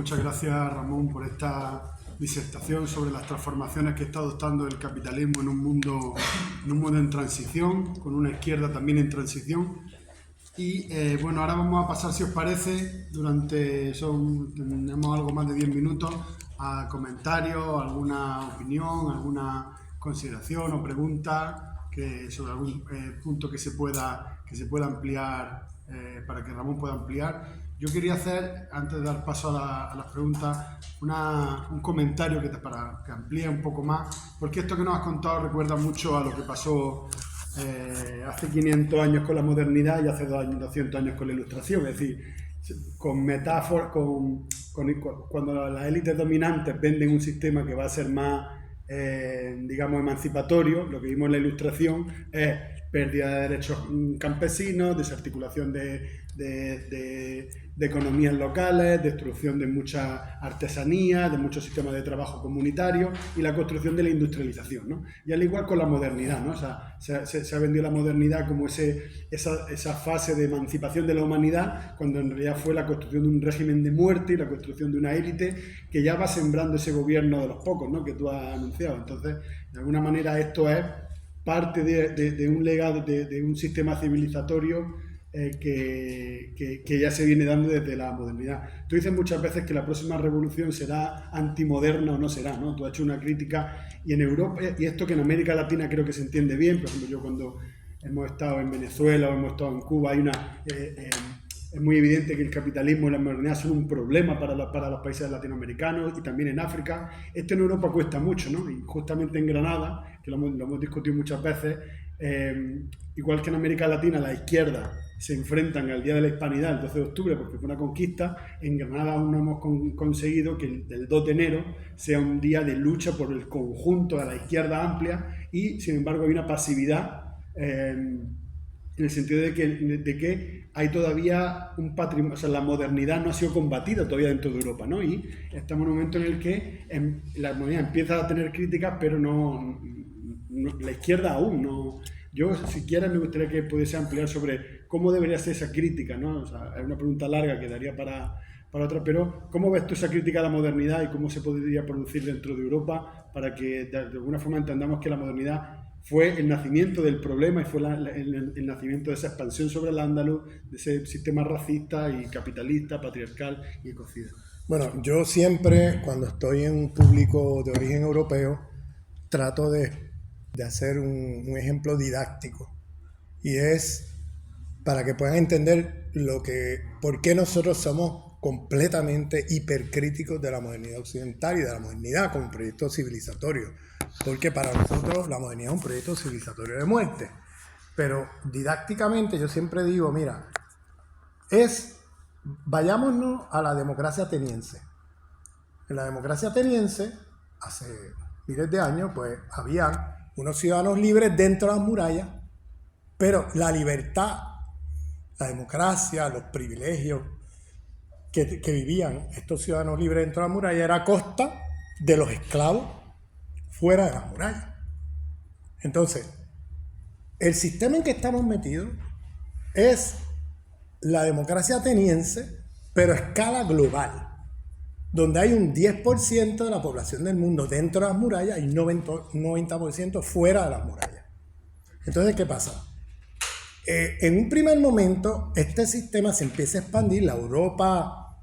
Muchas gracias, Ramón, por esta disertación sobre las transformaciones que está adoptando el capitalismo en un mundo en transición, con una izquierda también en transición. Y bueno, ahora vamos a pasar, si os parece, tenemos algo más de 10 minutos, a comentarios, alguna opinión, alguna consideración o pregunta sobre algún punto que se pueda ampliar, para que Ramón pueda ampliar. Yo quería hacer, antes de dar paso a las preguntas, un comentario para que amplíe un poco más, porque esto que nos has contado recuerda mucho a lo que pasó hace 500 años con la modernidad y hace 200 años con la ilustración. Es decir, con metáforas, cuando las élites dominantes venden un sistema que va a ser más, digamos, emancipatorio, lo que vimos en la ilustración es pérdida de derechos campesinos, desarticulación de economías locales, destrucción de muchas artesanías, de muchos sistemas de trabajo comunitarios y la construcción de la industrialización, ¿no? Y al igual con la modernidad, ¿no? O sea, se ha vendido la modernidad como esa fase de emancipación de la humanidad, cuando en realidad fue la construcción de un régimen de muerte y la construcción de una élite que ya va sembrando ese gobierno de los pocos, ¿no? Que tú has anunciado. Entonces, de alguna manera esto es parte de un legado, de un sistema civilizatorio que ya se viene dando desde la modernidad. Tú dices muchas veces que la próxima revolución será antimoderna o no será, ¿no? Tú has hecho una crítica, y en Europa, y esto que en América Latina creo que se entiende bien. Por ejemplo, yo cuando hemos estado en Venezuela o hemos estado en Cuba, es muy evidente que el capitalismo y la modernidad son un problema para los países latinoamericanos y también en África. Esto en Europa cuesta mucho, ¿no? Y justamente en Granada, que lo hemos discutido muchas veces, igual que en América Latina, la izquierda se enfrentan al Día de la Hispanidad, el 12 de octubre, porque fue una conquista. En Granada aún no hemos conseguido que el 2 de enero sea un día de lucha por el conjunto de la izquierda amplia, y sin embargo hay una pasividad, en el sentido de que hay todavía un patrimonio, o sea, la modernidad no ha sido combatida todavía dentro de Europa, ¿no? Y estamos en un momento en el que la modernidad empieza a tener críticas, pero no, la izquierda aún no. Yo, si quieres, me gustaría que pudiese ampliar sobre cómo debería ser esa crítica, ¿no? O sea, es una pregunta larga que daría para otra, pero ¿cómo ves tú esa crítica a la modernidad y cómo se podría producir dentro de Europa para que de alguna forma entendamos que la modernidad fue el nacimiento del problema y fue el nacimiento de esa expansión sobre el Al-Ándalus, de ese sistema racista y capitalista, patriarcal y ecocida? Bueno, yo siempre, cuando estoy en un público de origen europeo, trato de hacer un ejemplo didáctico, y es para que puedan entender por qué nosotros somos completamente hipercríticos de la modernidad occidental y de la modernidad como proyecto civilizatorio, porque para nosotros la modernidad es un proyecto civilizatorio de muerte. Pero didácticamente yo siempre digo, mira, vayámonos a la democracia ateniense. En la democracia ateniense, hace miles de años, pues había unos ciudadanos libres dentro de las murallas, pero la libertad, la democracia, los privilegios que vivían estos ciudadanos libres dentro de las murallas era a costa de los esclavos fuera de las murallas. Entonces, el sistema en que estamos metidos es la democracia ateniense, pero a escala global, donde hay un 10% de la población del mundo dentro de las murallas y un 90% fuera de las murallas. Entonces, ¿qué pasa? En un primer momento, este sistema se empieza a expandir, la Europa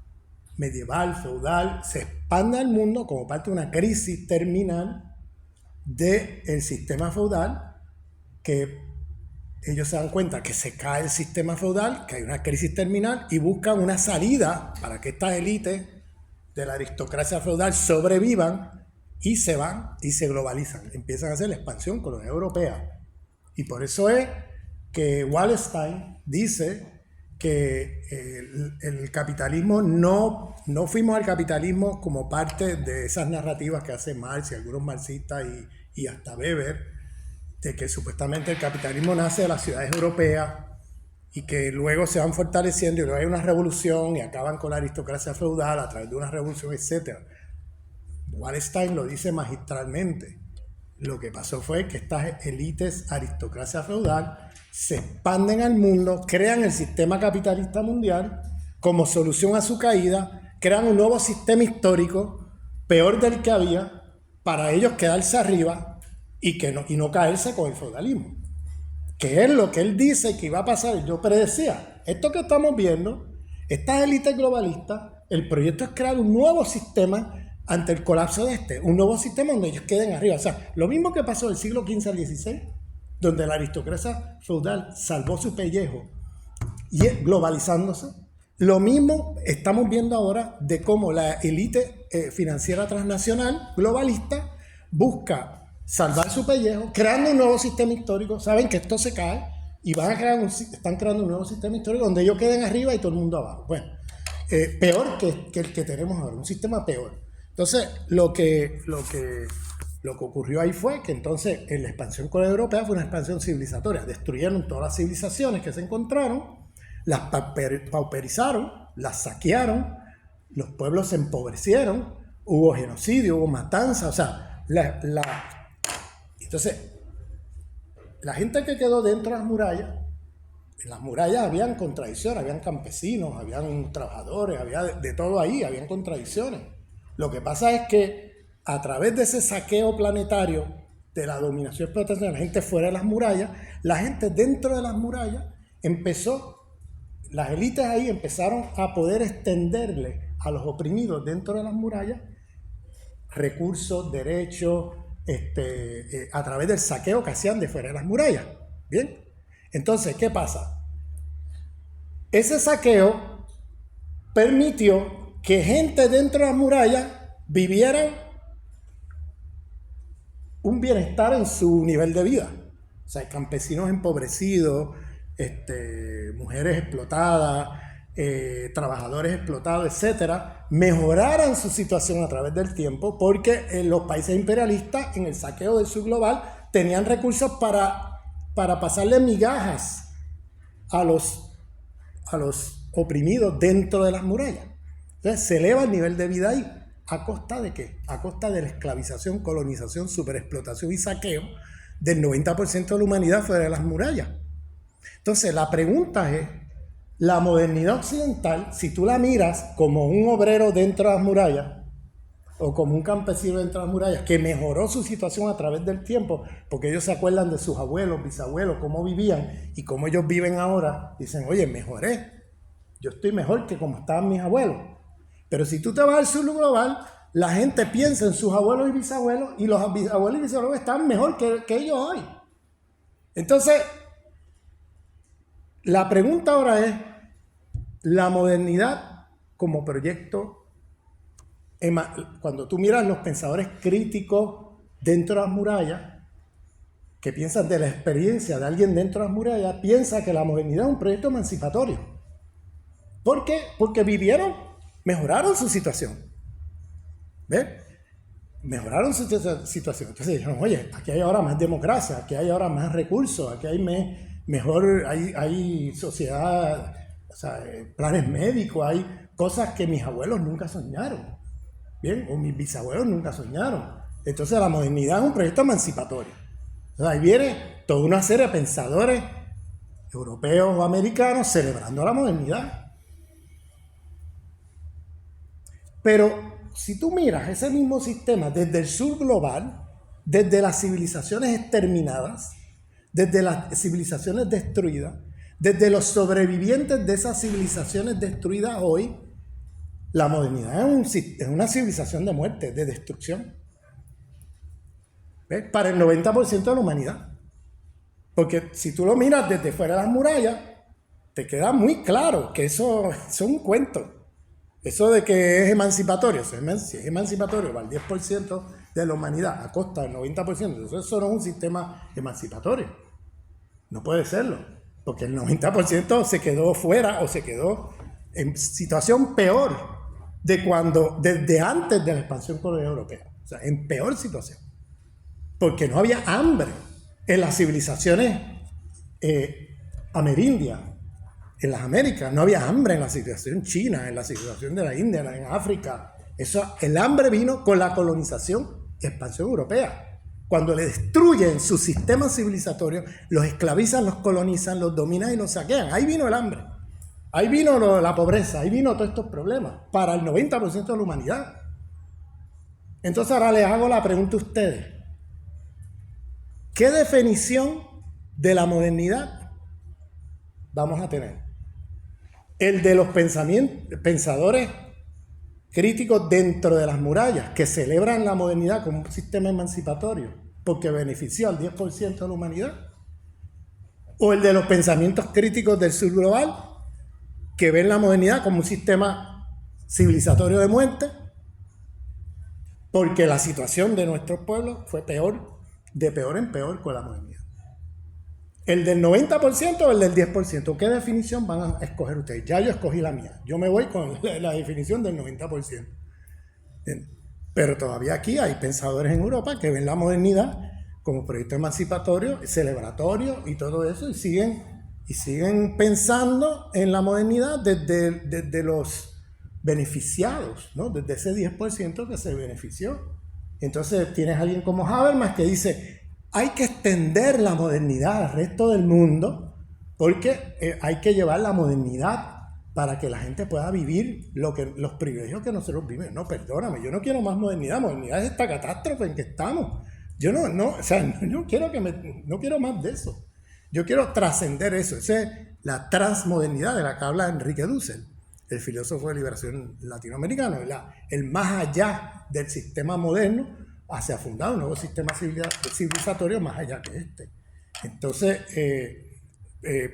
medieval, feudal, se expande al mundo como parte de una crisis terminal del sistema feudal, que ellos se dan cuenta que se cae el sistema feudal, que hay una crisis terminal, y buscan una salida para que estas élites de la aristocracia feudal sobrevivan, y se van y se globalizan, empiezan a hacer la expansión colonial europea. Y por eso es que Wallenstein dice que el capitalismo no fuimos al capitalismo como parte de esas narrativas que hace Marx y algunos marxistas y hasta Weber, de que supuestamente el capitalismo nace de las ciudades europeas y que luego se van fortaleciendo y luego hay una revolución y acaban con la aristocracia feudal a través de una revolución, etc. Wallenstein lo dice magistralmente. Lo que pasó fue que estas élites, aristocracia feudal, se expanden al mundo, crean el sistema capitalista mundial como solución a su caída, crean un nuevo sistema histórico, peor del que había, para ellos quedarse arriba y no caerse con el feudalismo. Que es lo que él dice que iba a pasar. Yo predecía, esto que estamos viendo, estas élites globalistas, el proyecto es crear un nuevo sistema ante el colapso de un nuevo sistema donde ellos queden arriba. O sea, lo mismo que pasó del siglo XV al XVI, donde la aristocracia feudal salvó su pellejo y globalizándose. Lo mismo estamos viendo ahora de cómo la élite financiera transnacional globalista busca salvar su pellejo, creando un nuevo sistema histórico. Saben que esto se cae y están creando un nuevo sistema histórico donde ellos queden arriba y todo el mundo abajo. Bueno, peor que el que tenemos ahora, un sistema peor. Entonces, lo que ocurrió ahí fue que entonces en la expansión colonial europea fue una expansión civilizatoria. Destruyeron todas las civilizaciones que se encontraron, las pauperizaron, las saquearon, los pueblos se empobrecieron, hubo genocidio, hubo matanza, o sea, entonces, la gente que quedó dentro de las murallas, en las murallas habían contradicciones, habían campesinos, habían trabajadores, había de todo ahí, habían contradicciones. Lo que pasa es que a través de ese saqueo planetario de la dominación y explotación, la gente fuera de las murallas, la gente dentro de las murallas las élites ahí empezaron a poder extenderle a los oprimidos dentro de las murallas recursos, derechos, a través del saqueo que hacían de fuera de las murallas. ¿Bien? Entonces, ¿qué pasa? Ese saqueo permitió que gente dentro de las murallas vivieran un bienestar en su nivel de vida. O sea, campesinos empobrecidos, mujeres explotadas, trabajadores explotados, etcétera, mejoraran su situación a través del tiempo porque los países imperialistas en el saqueo del sur global tenían recursos para pasarle migajas a los oprimidos dentro de las murallas. Entonces se eleva el nivel de vida ahí. ¿A costa de qué? A costa de la esclavización, colonización, superexplotación y saqueo del 90% de la humanidad fuera de las murallas. Entonces la pregunta es, la modernidad occidental, si tú la miras como un obrero dentro de las murallas o como un campesino dentro de las murallas que mejoró su situación a través del tiempo, porque ellos se acuerdan de sus abuelos, bisabuelos, cómo vivían y cómo ellos viven ahora, dicen, oye, mejoré, yo estoy mejor que como estaban mis abuelos. Pero si tú te vas al sur global, la gente piensa en sus abuelos y bisabuelos y los abuelos y bisabuelos están mejor que ellos hoy. Entonces, la pregunta ahora es, la modernidad como proyecto, cuando tú miras los pensadores críticos dentro de las murallas, que piensan de la experiencia de alguien dentro de las murallas, piensa que la modernidad es un proyecto emancipatorio. ¿Por qué? Porque mejoraron su situación. ¿Ves? Mejoraron su situación. Entonces dijeron, oye, aquí hay ahora más democracia, aquí hay ahora más recursos, aquí hay sociedad, o sea, planes médicos, hay cosas que mis abuelos nunca soñaron. ¿Bien? O mis bisabuelos nunca soñaron. Entonces la modernidad es un proyecto emancipatorio. Entonces ahí viene toda una serie de pensadores europeos o americanos celebrando la modernidad. Pero si tú miras ese mismo sistema desde el sur global, desde las civilizaciones exterminadas, desde las civilizaciones destruidas, desde los sobrevivientes de esas civilizaciones destruidas hoy, la modernidad es una civilización de muerte, de destrucción. ¿Ves? Para el 90% de la humanidad. Porque si tú lo miras desde fuera de las murallas, te queda muy claro que eso es un cuento. Eso de que es emancipatorio, si es emancipatorio para el 10% de la humanidad a costa del 90%, eso no es un sistema emancipatorio. No puede serlo, porque el 90% se quedó fuera o se quedó en situación peor desde antes de la expansión colonial europea. O sea, en peor situación. Porque no había hambre en las civilizaciones amerindias. En las Américas no había hambre en la civilización china, en la civilización de la India, en África. El hambre vino con la colonización y expansión europea. Cuando le destruyen sus sistemas civilizatorios, los esclavizan, los colonizan, los dominan y los saquean. Ahí vino el hambre. Ahí vino la pobreza, ahí vino todos estos problemas para el 90% de la humanidad. Entonces ahora les hago la pregunta a ustedes. ¿Qué definición de la modernidad vamos a tener? El de los pensadores críticos dentro de las murallas, que celebran la modernidad como un sistema emancipatorio, porque benefició al 10% de la humanidad. O el de los pensamientos críticos del sur global, que ven la modernidad como un sistema civilizatorio de muerte, porque la situación de nuestros pueblos fue peor, de peor en peor con la modernidad. ¿El del 90% o el del 10%? ¿Qué definición van a escoger ustedes? Ya yo escogí la mía. Yo me voy con la definición del 90%. Pero todavía aquí hay pensadores en Europa que ven la modernidad como proyecto emancipatorio, celebratorio y todo eso, y siguen pensando en la modernidad desde los beneficiados, ¿no? Desde ese 10% que se benefició. Entonces tienes a alguien como Habermas que dice, hay que extender la modernidad al resto del mundo porque hay que llevar la modernidad para que la gente pueda vivir los privilegios que nosotros vivimos. No, perdóname, yo no quiero más modernidad. Modernidad es esta catástrofe en que estamos. Yo no quiero más de eso. Yo quiero trascender eso. Esa es la transmodernidad de la que habla Enrique Dussel, el filósofo de liberación latinoamericano, el más allá del sistema moderno hacia fundar un nuevo sistema civilizatorio más allá que este. Entonces,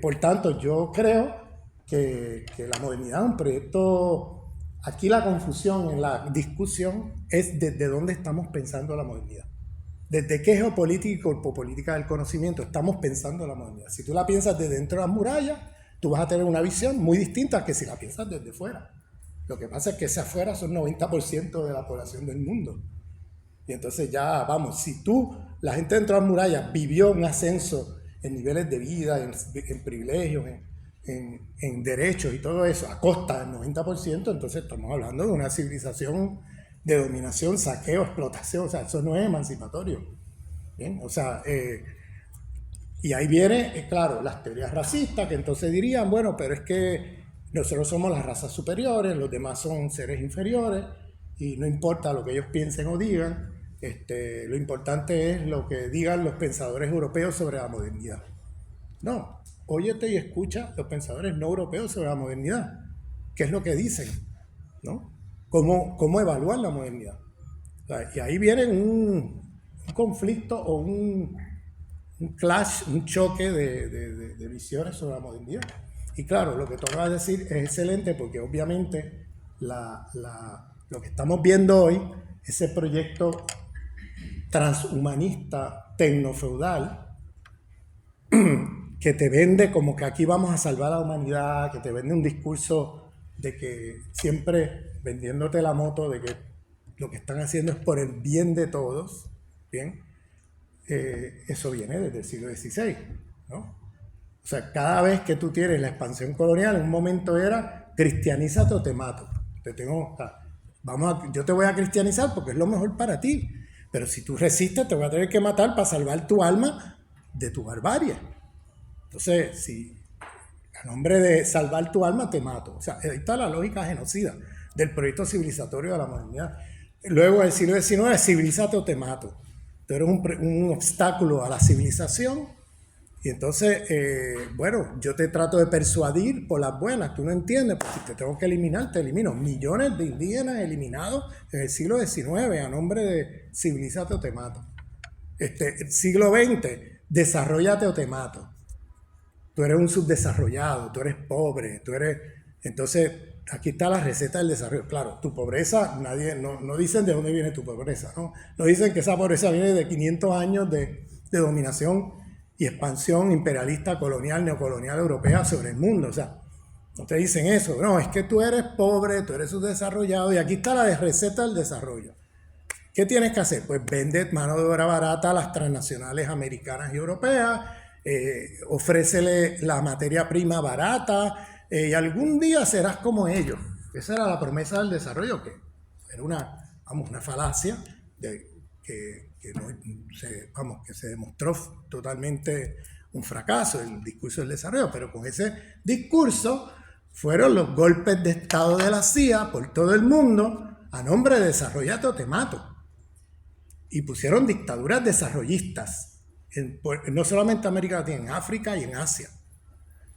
por tanto, yo creo que la modernidad es un proyecto. Aquí la confusión en la discusión es desde dónde estamos pensando la modernidad. Desde qué geopolítica y corpopolítica del conocimiento estamos pensando la modernidad. Si tú la piensas desde dentro de las murallas, tú vas a tener una visión muy distinta a que si la piensas desde fuera. Lo que pasa es que ese afuera son 90% de la población del mundo. Y entonces ya, vamos, si la gente dentro de las murallas vivió un ascenso en niveles de vida, en privilegios, en derechos y todo eso, a costa del 90%, entonces estamos hablando de una civilización de dominación, saqueo, explotación. O sea, eso no es emancipatorio. ¿Bien? O sea, y ahí viene, claro, las teorías racistas, que entonces dirían, bueno, pero es que nosotros somos las razas superiores, los demás son seres inferiores, y no importa lo que ellos piensen o digan, lo importante es lo que digan los pensadores europeos sobre la modernidad. No, óyete y escucha los pensadores no europeos sobre la modernidad. ¿Qué es lo que dicen? ¿No? ¿Cómo evaluar la modernidad? O sea, y ahí viene un conflicto o un clash, un choque de visiones sobre la modernidad. Y claro, lo que tú vas a decir es excelente porque obviamente lo que estamos viendo hoy, ese proyecto transhumanista, tecnofeudal, que te vende como que aquí vamos a salvar a la humanidad, que te vende un discurso de que siempre vendiéndote la moto de que lo que están haciendo es por el bien de todos, ¿bien? Eso viene desde el siglo XVI, ¿no? O sea, cada vez que tú tienes la expansión colonial, en un momento era cristianízate o te mato. Yo te voy a cristianizar porque es lo mejor para ti, pero si tú resistes te voy a tener que matar para salvar tu alma de tu barbarie. Entonces, si a nombre de salvar tu alma te mato. O sea, ahí está la lógica genocida del proyecto civilizatorio de la modernidad. Luego del siglo XIX, civilízate o te mato. Tú eres un obstáculo a la civilización. Y entonces, bueno, yo te trato de persuadir por las buenas. Tú no entiendes, pues si te tengo que eliminar, te elimino. Millones de indígenas eliminados en el siglo XIX a nombre de civilízate o te mato. El siglo XX, desarróllate o te mato. Tú eres un subdesarrollado, tú eres pobre, Entonces, aquí está la receta del desarrollo. Claro, tu pobreza, no dicen de dónde viene tu pobreza, ¿no? No dicen que esa pobreza viene de 500 años de dominación y expansión imperialista, colonial, neocolonial europea sobre el mundo. O sea, no te dicen eso. No, es que tú eres pobre, tú eres subdesarrollado y aquí está la receta del desarrollo. ¿Qué tienes que hacer? Pues vende mano de obra barata a las transnacionales americanas y europeas, ofrécele la materia prima barata y algún día serás como ellos. Esa era la promesa del desarrollo, que era una falacia que se demostró totalmente un fracaso, el discurso del desarrollo. Pero con ese discurso fueron los golpes de Estado de la CIA por todo el mundo a nombre de Desarrolla Totemato. Y pusieron dictaduras desarrollistas, no solamente en América Latina, en África y en Asia.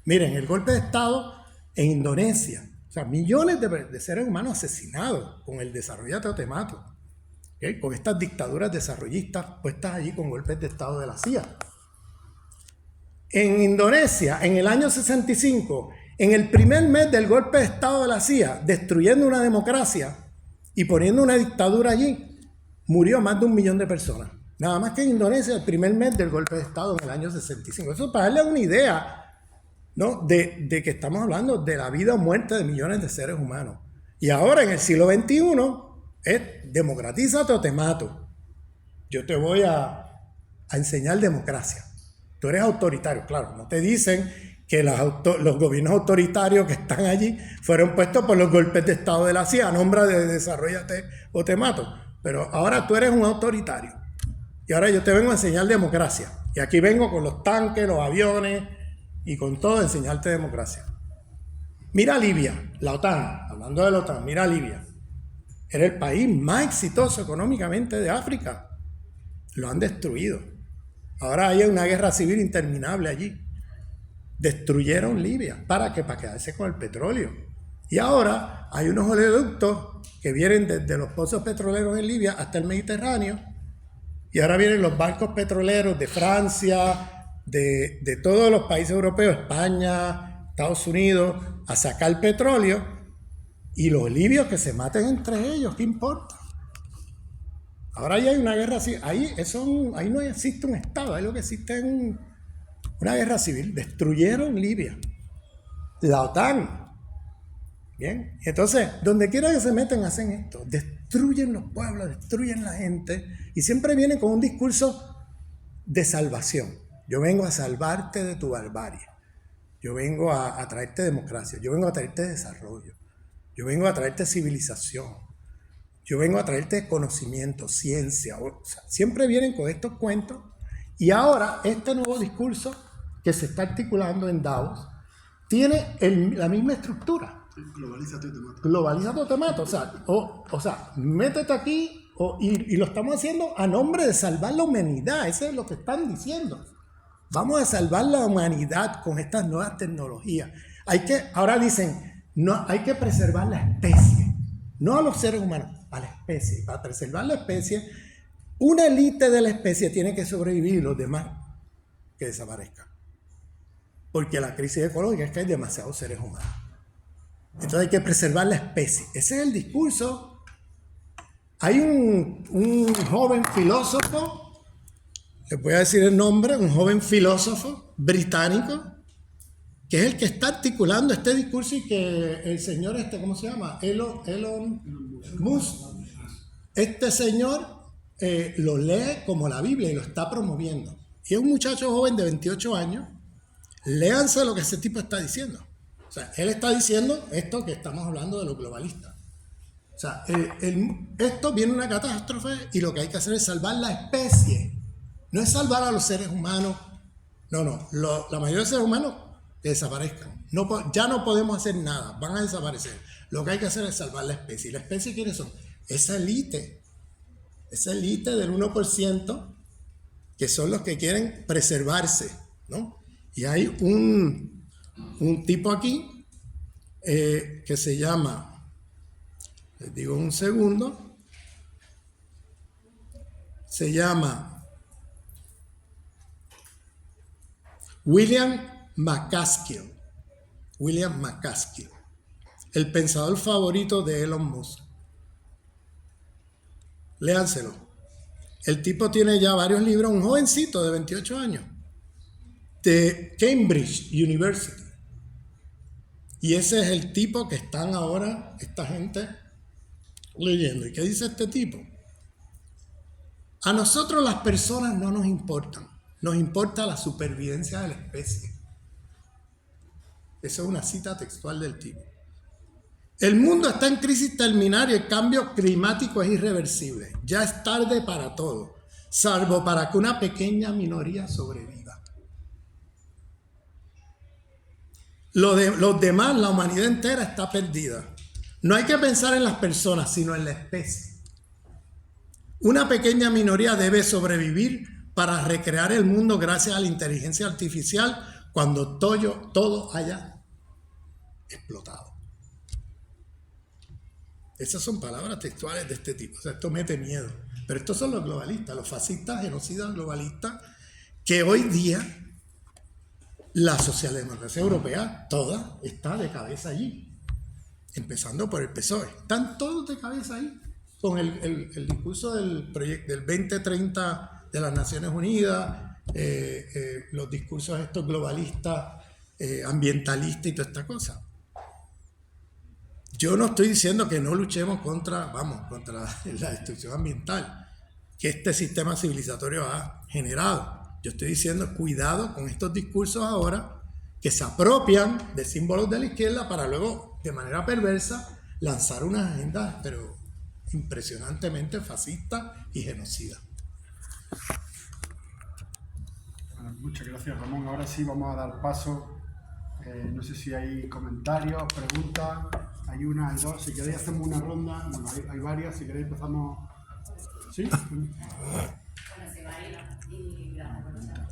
Miren, el golpe de Estado en Indonesia, o sea, millones de seres humanos asesinados con el Desarrolla Totemato, ¿okay? Con estas dictaduras desarrollistas puestas allí con golpes de Estado de la CIA. En Indonesia, en el año 65, en el primer mes del golpe de Estado de la CIA, destruyendo una democracia y poniendo una dictadura allí, murió más de 1 millón de personas. Nada más que en Indonesia, el primer mes del golpe de Estado en el año 65. Eso para darle una idea, ¿no? de que estamos hablando de la vida o muerte de millones de seres humanos. Y ahora, en el siglo XXI, es democratízate o te mato. Yo te voy a enseñar democracia. Tú eres autoritario, claro. No te dicen que los gobiernos autoritarios que están allí fueron puestos por los golpes de Estado de la CIA a nombre de desarrollate o te mato. Pero ahora tú eres un autoritario. Y ahora yo te vengo a enseñar democracia. Y aquí vengo con los tanques, los aviones y con todo a enseñarte democracia. Mira Libia, la OTAN, hablando de la OTAN, mira Libia. Era el país más exitoso económicamente de África. Lo han destruido. Ahora hay una guerra civil interminable allí. Destruyeron Libia. ¿Para qué? Para quedarse con el petróleo. Y ahora hay unos oleoductos que vienen desde los pozos petroleros en Libia hasta el Mediterráneo. Y ahora vienen los barcos petroleros de Francia, de todos los países europeos, España, Estados Unidos, a sacar petróleo. Y los libios que se maten entre ellos, ¿qué importa? Ahora ya hay una guerra civil. Ahí no existe un Estado, ahí lo que existe es una guerra civil. Destruyeron Libia. La OTAN. Bien, entonces, donde quiera que se meten hacen esto. Destruyen los pueblos, destruyen la gente. Y siempre vienen con un discurso de salvación. Yo vengo a salvarte de tu barbarie. Yo vengo a traerte democracia. Yo vengo a traerte desarrollo. Yo vengo a traerte civilización. Yo vengo a traerte conocimiento, ciencia. O sea, siempre vienen con estos cuentos. Y ahora este nuevo discurso que se está articulando en Davos tiene la misma estructura. Globalízate o te mato. Globalízate o te mato. O sea, métete aquí y lo estamos haciendo a nombre de salvar la humanidad. Eso es lo que están diciendo. Vamos a salvar la humanidad con estas nuevas tecnologías. Ahora dicen, no, hay que preservar la especie. No a los seres humanos, a la especie. Para preservar la especie, una élite de la especie tiene que sobrevivir y los demás que desaparezcan. Porque la crisis ecológica es que hay demasiados seres humanos. Entonces hay que preservar la especie. Ese es el discurso. Hay un joven filósofo, les voy a decir el nombre, un joven filósofo británico, que es el que está articulando este discurso y que el señor ¿cómo se llama? Elon Musk. Este señor lo lee como la Biblia y lo está promoviendo. Y es un muchacho joven de 28 años. Léanse lo que ese tipo está diciendo. O sea, él está diciendo esto que estamos hablando de los globalistas. O sea, esto viene una catástrofe y lo que hay que hacer es salvar la especie. No es salvar a los seres humanos. No. La mayoría de los seres humanos que desaparezcan. Ya no podemos hacer nada. Van a desaparecer. Lo que hay que hacer es salvar la especie. ¿Y la especie quiénes son? Esa élite del 1% que son los que quieren preservarse, ¿no? Y hay un tipo aquí que se llama, les digo un segundo, se llama William McCaskill, el pensador favorito de Elon Musk. Léanselo. El tipo tiene ya varios libros, un jovencito de 28 años, de Cambridge University. Y ese es el tipo que están ahora esta gente leyendo. ¿Y qué dice este tipo? A nosotros las personas no nos importan. Nos importa la supervivencia de la especie. Esa es una cita textual del tipo. El mundo está en crisis terminal y el cambio climático es irreversible. Ya es tarde para todo, salvo para que una pequeña minoría sobreviva. Los demás, la humanidad entera está perdida. No hay que pensar en las personas, sino en la especie. Una pequeña minoría debe sobrevivir para recrear el mundo gracias a la inteligencia artificial cuando todo haya explotado. Esas son palabras textuales de este tipo. O sea, esto mete miedo. Pero estos son los globalistas, los fascistas, genocidas, globalistas, que hoy día la socialdemocracia europea toda está de cabeza allí. Empezando por el PSOE. Están todos de cabeza ahí. Con el discurso del 2030 de las Naciones Unidas, los discursos estos globalistas, ambientalistas y toda esta cosa. Yo no estoy diciendo que no luchemos contra la destrucción ambiental que este sistema civilizatorio ha generado. Yo estoy diciendo, cuidado con estos discursos ahora que se apropian de símbolos de la izquierda para luego, de manera perversa, lanzar unas agendas, pero impresionantemente fascistas y genocidas. Bueno, muchas gracias, Ramón. Ahora sí vamos a dar paso. No sé si hay comentarios, preguntas. Hay una, hay dos. Si queréis hacemos una ronda. Bueno, hay varias. Si queréis empezamos. ¿Sí? Bueno, soy Marina y gracias por estar.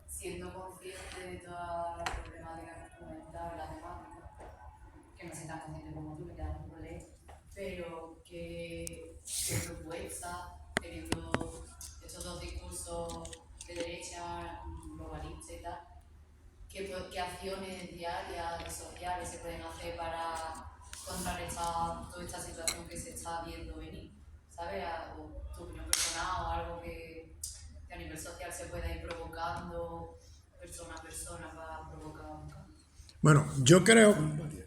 Siendo consciente de toda la problemática que has comentado, la temática, que no soy tan consciente como tú, que queda un poco lejos, pero que propuesta, teniendo estos dos discursos de derecha, globalista y tal, ¿qué acciones diarias, sociales se pueden hacer para contrarrestar toda esta situación que se está viendo venir? ¿Sabes? O tu opinión personal o algo que a nivel social se pueda ir provocando persona a persona para provocar un cambio. Bueno, yo creo...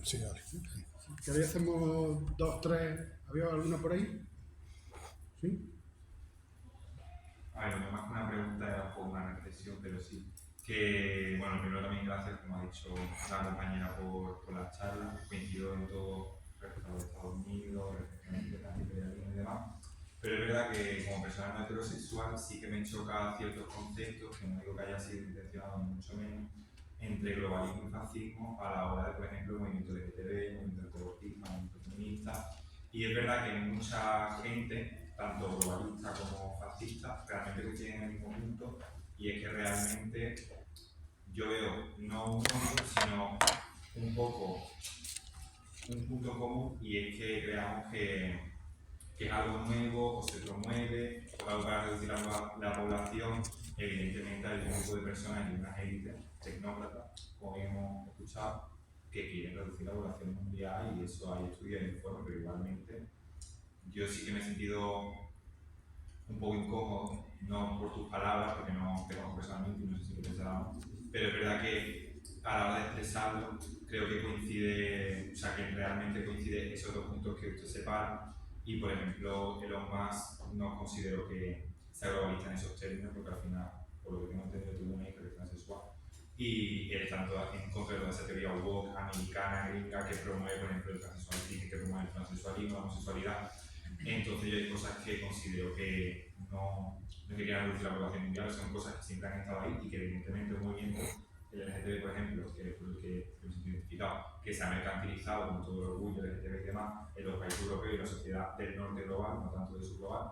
Sí, dale. ¿Queréis hacemos dos, tres? ¿Había alguna por ahí? ¿Sí? A ver, no más que una pregunta, era un poco una reflexión, pero sí. Que, bueno, primero también gracias, como ha dicho la compañera, por la charla. Coincido en todo respecto a los Estados Unidos, respecto al imperialismo y demás. Pero es verdad que como persona no heterosexual sí que me choca ciertos conceptos, que no digo que haya sido intencionado ni mucho menos, entre globalismo y fascismo a la hora de, por ejemplo, el movimiento LGTB, movimiento ecologismo, movimiento feminista. Y es verdad que mucha gente, tanto globalista como fascista, realmente coinciden en el mismo punto, y es que realmente yo veo no un punto, sino un poco un punto común, y es que creamos que es algo nuevo o se promueve o algo para reducir la población. Evidentemente hay un grupo de personas y unas élites tecnócratas, como hemos escuchado, que quieren reducir la población mundial, y eso hay estudios en informe, pero igualmente yo sí que me he sentido un poco incómodo, no por tus palabras, porque no te conozco personalmente y no sé si te pensarás, pero es verdad que a la hora de expresarlo creo que coincide, o sea que realmente coincide esos dos puntos que usted separa. Y por ejemplo, Elon Musk no considero que sea globalista en esos términos, porque al final, por lo que tengo entendido, tuvo una hija que es transexual. Y él está en contra de toda esa teoría woke americana, gringa, que promueve, por ejemplo, el transexualismo, que promueve el transexualismo, la homosexualidad. Entonces, yo hay cosas que considero que no querían reducir la población mundial, son cosas que siempre han estado ahí y que, evidentemente, el movimiento el LGTB, por ejemplo, que es lo que hemos identificado, que se ha mercantilizado con todo el orgullo del LGTB y demás en los países europeos y la sociedad del norte global, no tanto del sur global,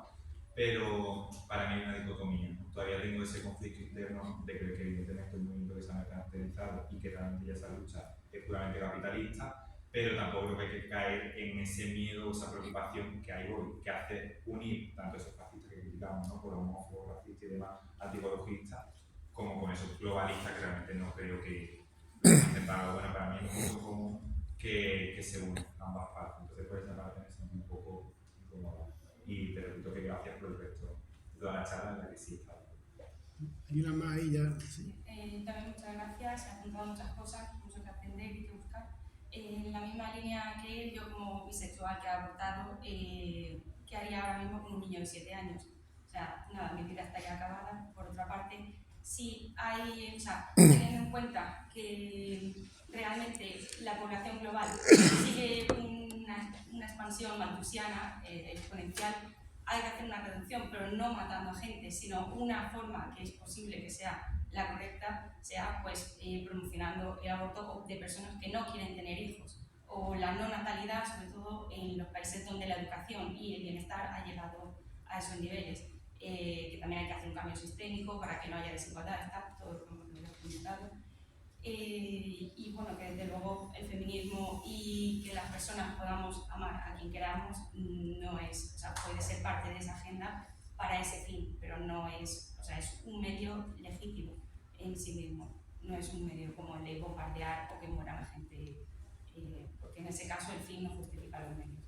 pero para mí hay una dicotomía. Todavía tengo ese conflicto interno de que evidentemente el movimiento que se ha mercantilizado y que realmente ya esa lucha es puramente capitalista, pero tampoco creo que hay que caer en ese miedo o esa preocupación que hay hoy, que hace unir tanto esos fascistas que criticamos, ¿no?, por homófobos, racistas y demás, antiecologistas, como con esos globalistas que realmente no creo que intentan algo bueno. Para mí es un punto común que se unen ambas partes. Entonces, por esa parte me siento un poco incómoda. Y te repito que gracias por el resto de toda la charla en la que sí está. Hay una más ahí ya. Sí. También muchas gracias, se han apuntado muchas cosas, mucho que aprender y que buscar. En la misma línea que él, yo como bisexual que ha abortado, ¿qué haría ahora mismo con un niño de 7 años? O sea, nada, mi vida estaría acabada. Por otra parte, si hay, o sea, teniendo en cuenta que realmente la población global sigue una expansión malthusiana, exponencial, hay que hacer una reducción, pero no matando a gente, sino una forma que es posible que sea la correcta sea pues promocionando el aborto de personas que no quieren tener hijos, o la no natalidad, sobre todo en los países donde la educación y el bienestar ha llegado a esos niveles, que también hay que hacer un cambio sistémico para que no haya desigualdad, está todo como lo hemos comentado. Y bueno, que desde luego el feminismo y que las personas podamos amar a quien queramos no es, o sea, puede ser parte de esa agenda para ese fin, pero no es, o sea, es un medio legítimo en sí mismo, no es un medio como el de bombardear o que muera la gente, porque en ese caso el fin no justifica los medios.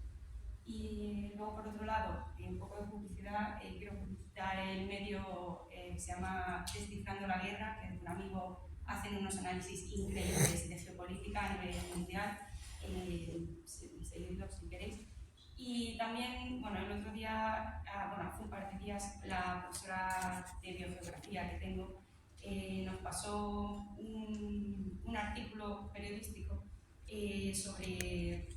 Y luego, por otro lado, un poco de publicidad, quiero publicitar el medio que se llama Descifrando la Guerra, que es un amigo, hacen unos análisis increíbles de geopolítica a nivel mundial, seguidlos si queréis. Y también, bueno, el otro día, hace un par de días, la profesora de biogeografía que tengo nos pasó un artículo periodístico sobre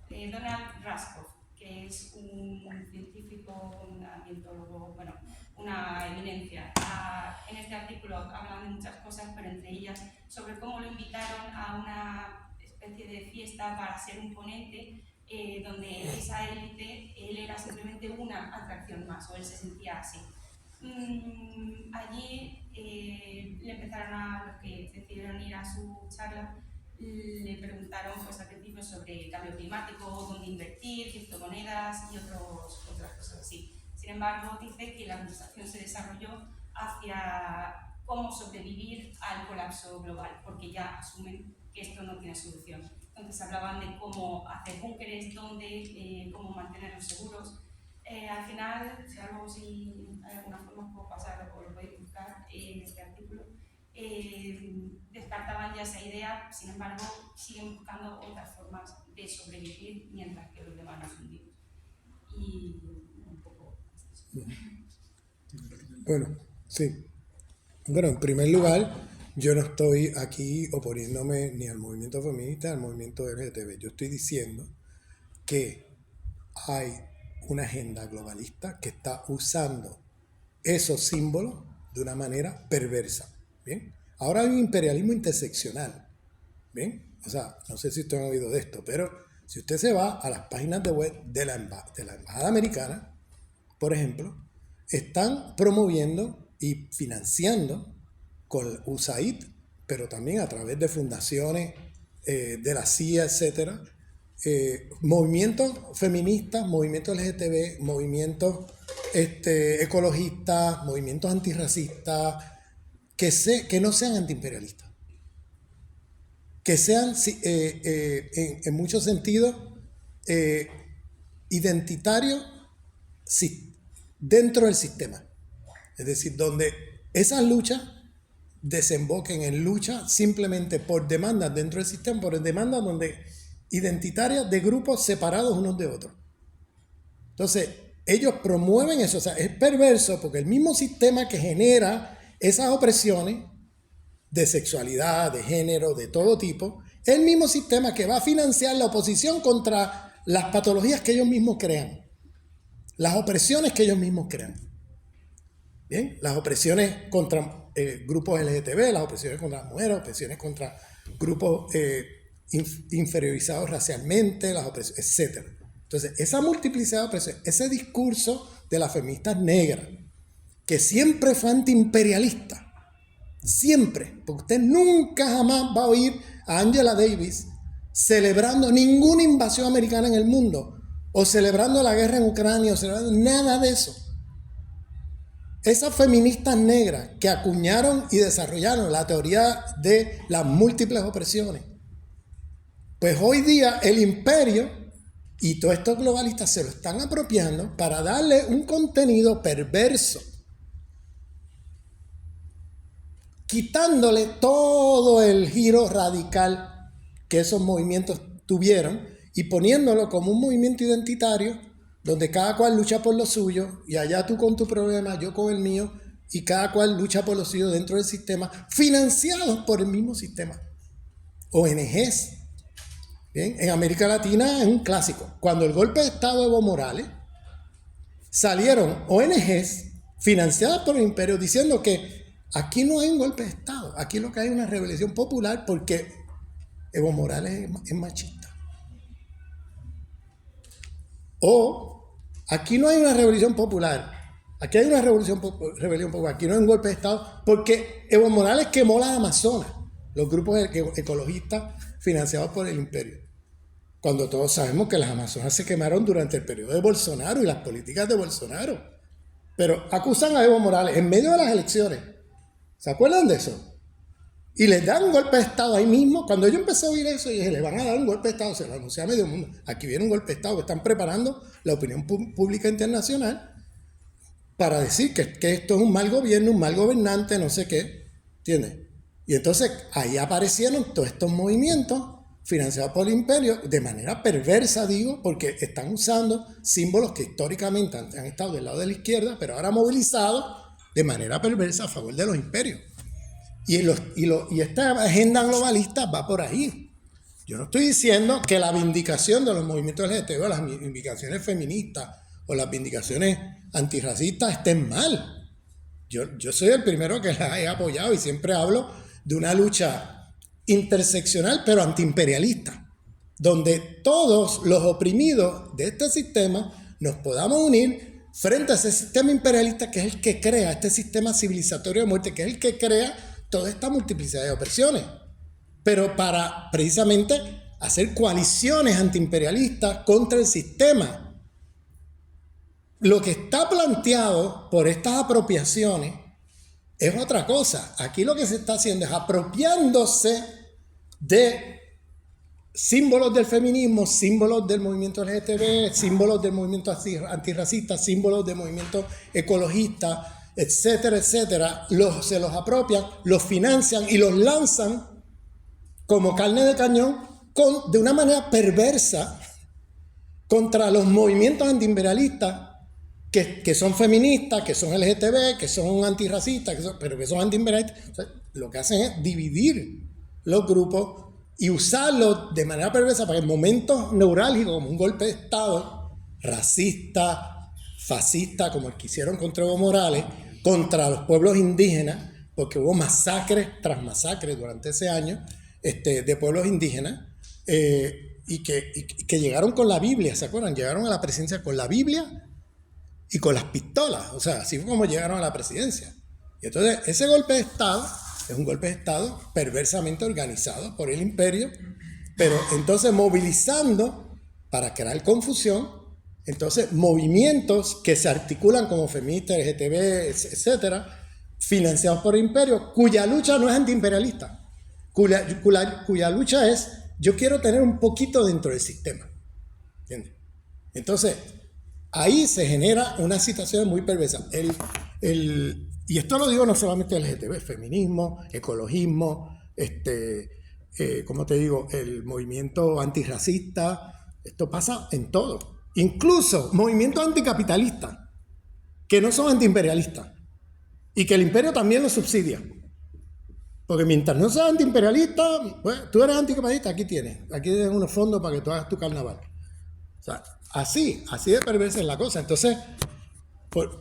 Donald Raskoff, que es un científico, un ambientólogo, bueno, una eminencia. En este artículo hablan de muchas cosas, pero entre ellas sobre cómo lo invitaron a una especie de fiesta para ser un ponente, donde esa élite, él era simplemente una atracción más, o él se sentía así. Allí le empezaron los que decidieron ir a su charla, le preguntaron pues, al principio sobre el cambio climático, dónde invertir, criptomonedas y otras cosas así. Sin embargo, dice que la conversación se desarrolló hacia cómo sobrevivir al colapso global, porque ya asumen que esto no tiene solución. Entonces hablaban de cómo hacer búnkeres, cómo mantenerlos seguros. Al final, si hay alguna forma puedo pasar o lo podéis buscar en este artículo, descartaban ya esa idea, sin embargo, siguen buscando otras formas de sobrevivir mientras que los demás no son vivos. Y un poco eso. Bueno, sí. Bueno, en primer lugar, yo no estoy aquí oponiéndome ni al movimiento feminista ni al movimiento LGTB. Yo estoy diciendo que hay una agenda globalista que está usando esos símbolos de una manera perversa. ¿Bien? Ahora hay un imperialismo interseccional. ¿Bien? O sea, no sé si ustedes han oído de esto, pero si usted se va a las páginas de web de la Embajada Americana, por ejemplo, están promoviendo y financiando con USAID, pero también a través de fundaciones de la CIA, etcétera, movimientos feministas, movimientos LGTB, movimientos ecologistas, movimientos antirracistas, que no sean antiimperialistas, que sean en muchos sentidos identitarios dentro del sistema. Es decir, donde esas luchas desemboquen en lucha simplemente por demandas dentro del sistema, por demandas identitarias de grupos separados unos de otros. Entonces, ellos promueven eso. O sea, es perverso porque el mismo sistema que genera esas opresiones de sexualidad, de género, de todo tipo, es el mismo sistema que va a financiar la oposición contra las patologías que ellos mismos crean, las opresiones que ellos mismos crean. Bien, las opresiones contra grupos LGTB, las opresiones contra las mujeres, opresiones contra grupos inferiorizados racialmente, las opresiones, etc. Entonces, esa multiplicidad de opresiones, ese discurso de las feministas negras, que siempre fue antiimperialista, siempre, porque usted nunca jamás va a oír a Angela Davis celebrando ninguna invasión americana en el mundo, o celebrando la guerra en Ucrania, o celebrando nada de eso. Esas feministas negras que acuñaron y desarrollaron la teoría de las múltiples opresiones, pues hoy día el imperio y todos estos globalistas se lo están apropiando para darle un contenido perverso, quitándole todo el giro radical que esos movimientos tuvieron y poniéndolo como un movimiento identitario donde cada cual lucha por lo suyo y allá tú con tu problema, yo con el mío, y cada cual lucha por lo suyo dentro del sistema, financiados por el mismo sistema. ONGs. Bien, en América Latina es un clásico. Cuando el golpe de Estado de Evo Morales, salieron ONGs financiadas por el imperio diciendo que Aquí no hay un golpe de Estado, aquí lo que hay es una rebelión popular porque Evo Morales es machista. O aquí no hay una rebelión popular, aquí hay una rebelión popular, aquí no hay un golpe de Estado porque Evo Morales quemó las Amazonas, los grupos ecologistas financiados por el imperio. Cuando todos sabemos que las Amazonas se quemaron durante el periodo de Bolsonaro y las políticas de Bolsonaro. Pero acusan a Evo Morales en medio de las elecciones. ¿Se acuerdan de eso? Y les dan un golpe de Estado ahí mismo. Cuando yo empecé a oír eso, dije, le van a dar un golpe de Estado. Se lo anuncié a medio mundo. Aquí viene un golpe de Estado que están preparando la opinión pública internacional para decir que esto es un mal gobierno, un mal gobernante, no sé qué. ¿Entiendes? Y entonces ahí aparecieron todos estos movimientos financiados por el imperio de manera perversa, digo, porque están usando símbolos que históricamente han estado del lado de la izquierda, pero ahora movilizados de manera perversa a favor de los imperios. Y esta agenda globalista va por ahí. Yo no estoy diciendo que la vindicación de los movimientos LGTB o las vindicaciones feministas o las vindicaciones antirracistas estén mal. Yo soy el primero que las he apoyado y siempre hablo de una lucha interseccional pero antiimperialista, donde todos los oprimidos de este sistema nos podamos unir frente a ese sistema imperialista que es el que crea este sistema civilizatorio de muerte, que es el que crea toda esta multiplicidad de opresiones, pero para precisamente hacer coaliciones antiimperialistas contra el sistema. Lo que está planteado por estas apropiaciones es otra cosa. Aquí lo que se está haciendo es apropiándose de símbolos del feminismo, símbolos del movimiento LGTB, símbolos del movimiento antirracista, símbolos del movimiento ecologista, etcétera, etcétera. Se los apropian, los financian y los lanzan como carne de cañón de una manera perversa contra los movimientos antiimperialistas que son feministas, que son LGTB, que son antirracistas, pero que son antiimperialistas. O sea, lo que hacen es dividir los grupos y usarlos de manera perversa para que en momentos neurálgicos, como un golpe de Estado racista, fascista, como el que hicieron contra Evo Morales, contra los pueblos indígenas, porque hubo masacres tras masacres durante ese año de pueblos indígenas, y que llegaron con la Biblia, ¿se acuerdan? Llegaron a la presidencia con la Biblia y con las pistolas, o sea, así fue como llegaron a la presidencia. Y entonces ese golpe de Estado es un golpe de Estado perversamente organizado por el imperio, pero entonces movilizando para crear confusión, entonces movimientos que se articulan como feministas, LGTB, etcétera, financiados por el imperio, cuya lucha no es antiimperialista, cuya lucha es, yo quiero tener un poquito dentro del sistema, ¿entiendes? Entonces, ahí se genera una situación muy perversa. Y esto lo digo no solamente LGTB, feminismo, ecologismo, como te digo, el movimiento antirracista, esto pasa en todo. Incluso movimientos anticapitalistas, que no son antiimperialistas, y que el imperio también los subsidia. Porque mientras no seas antiimperialista, pues, tú eres anticapitalista, aquí tienes unos fondos para que tú hagas tu carnaval. O sea, así de perversa es la cosa. Entonces,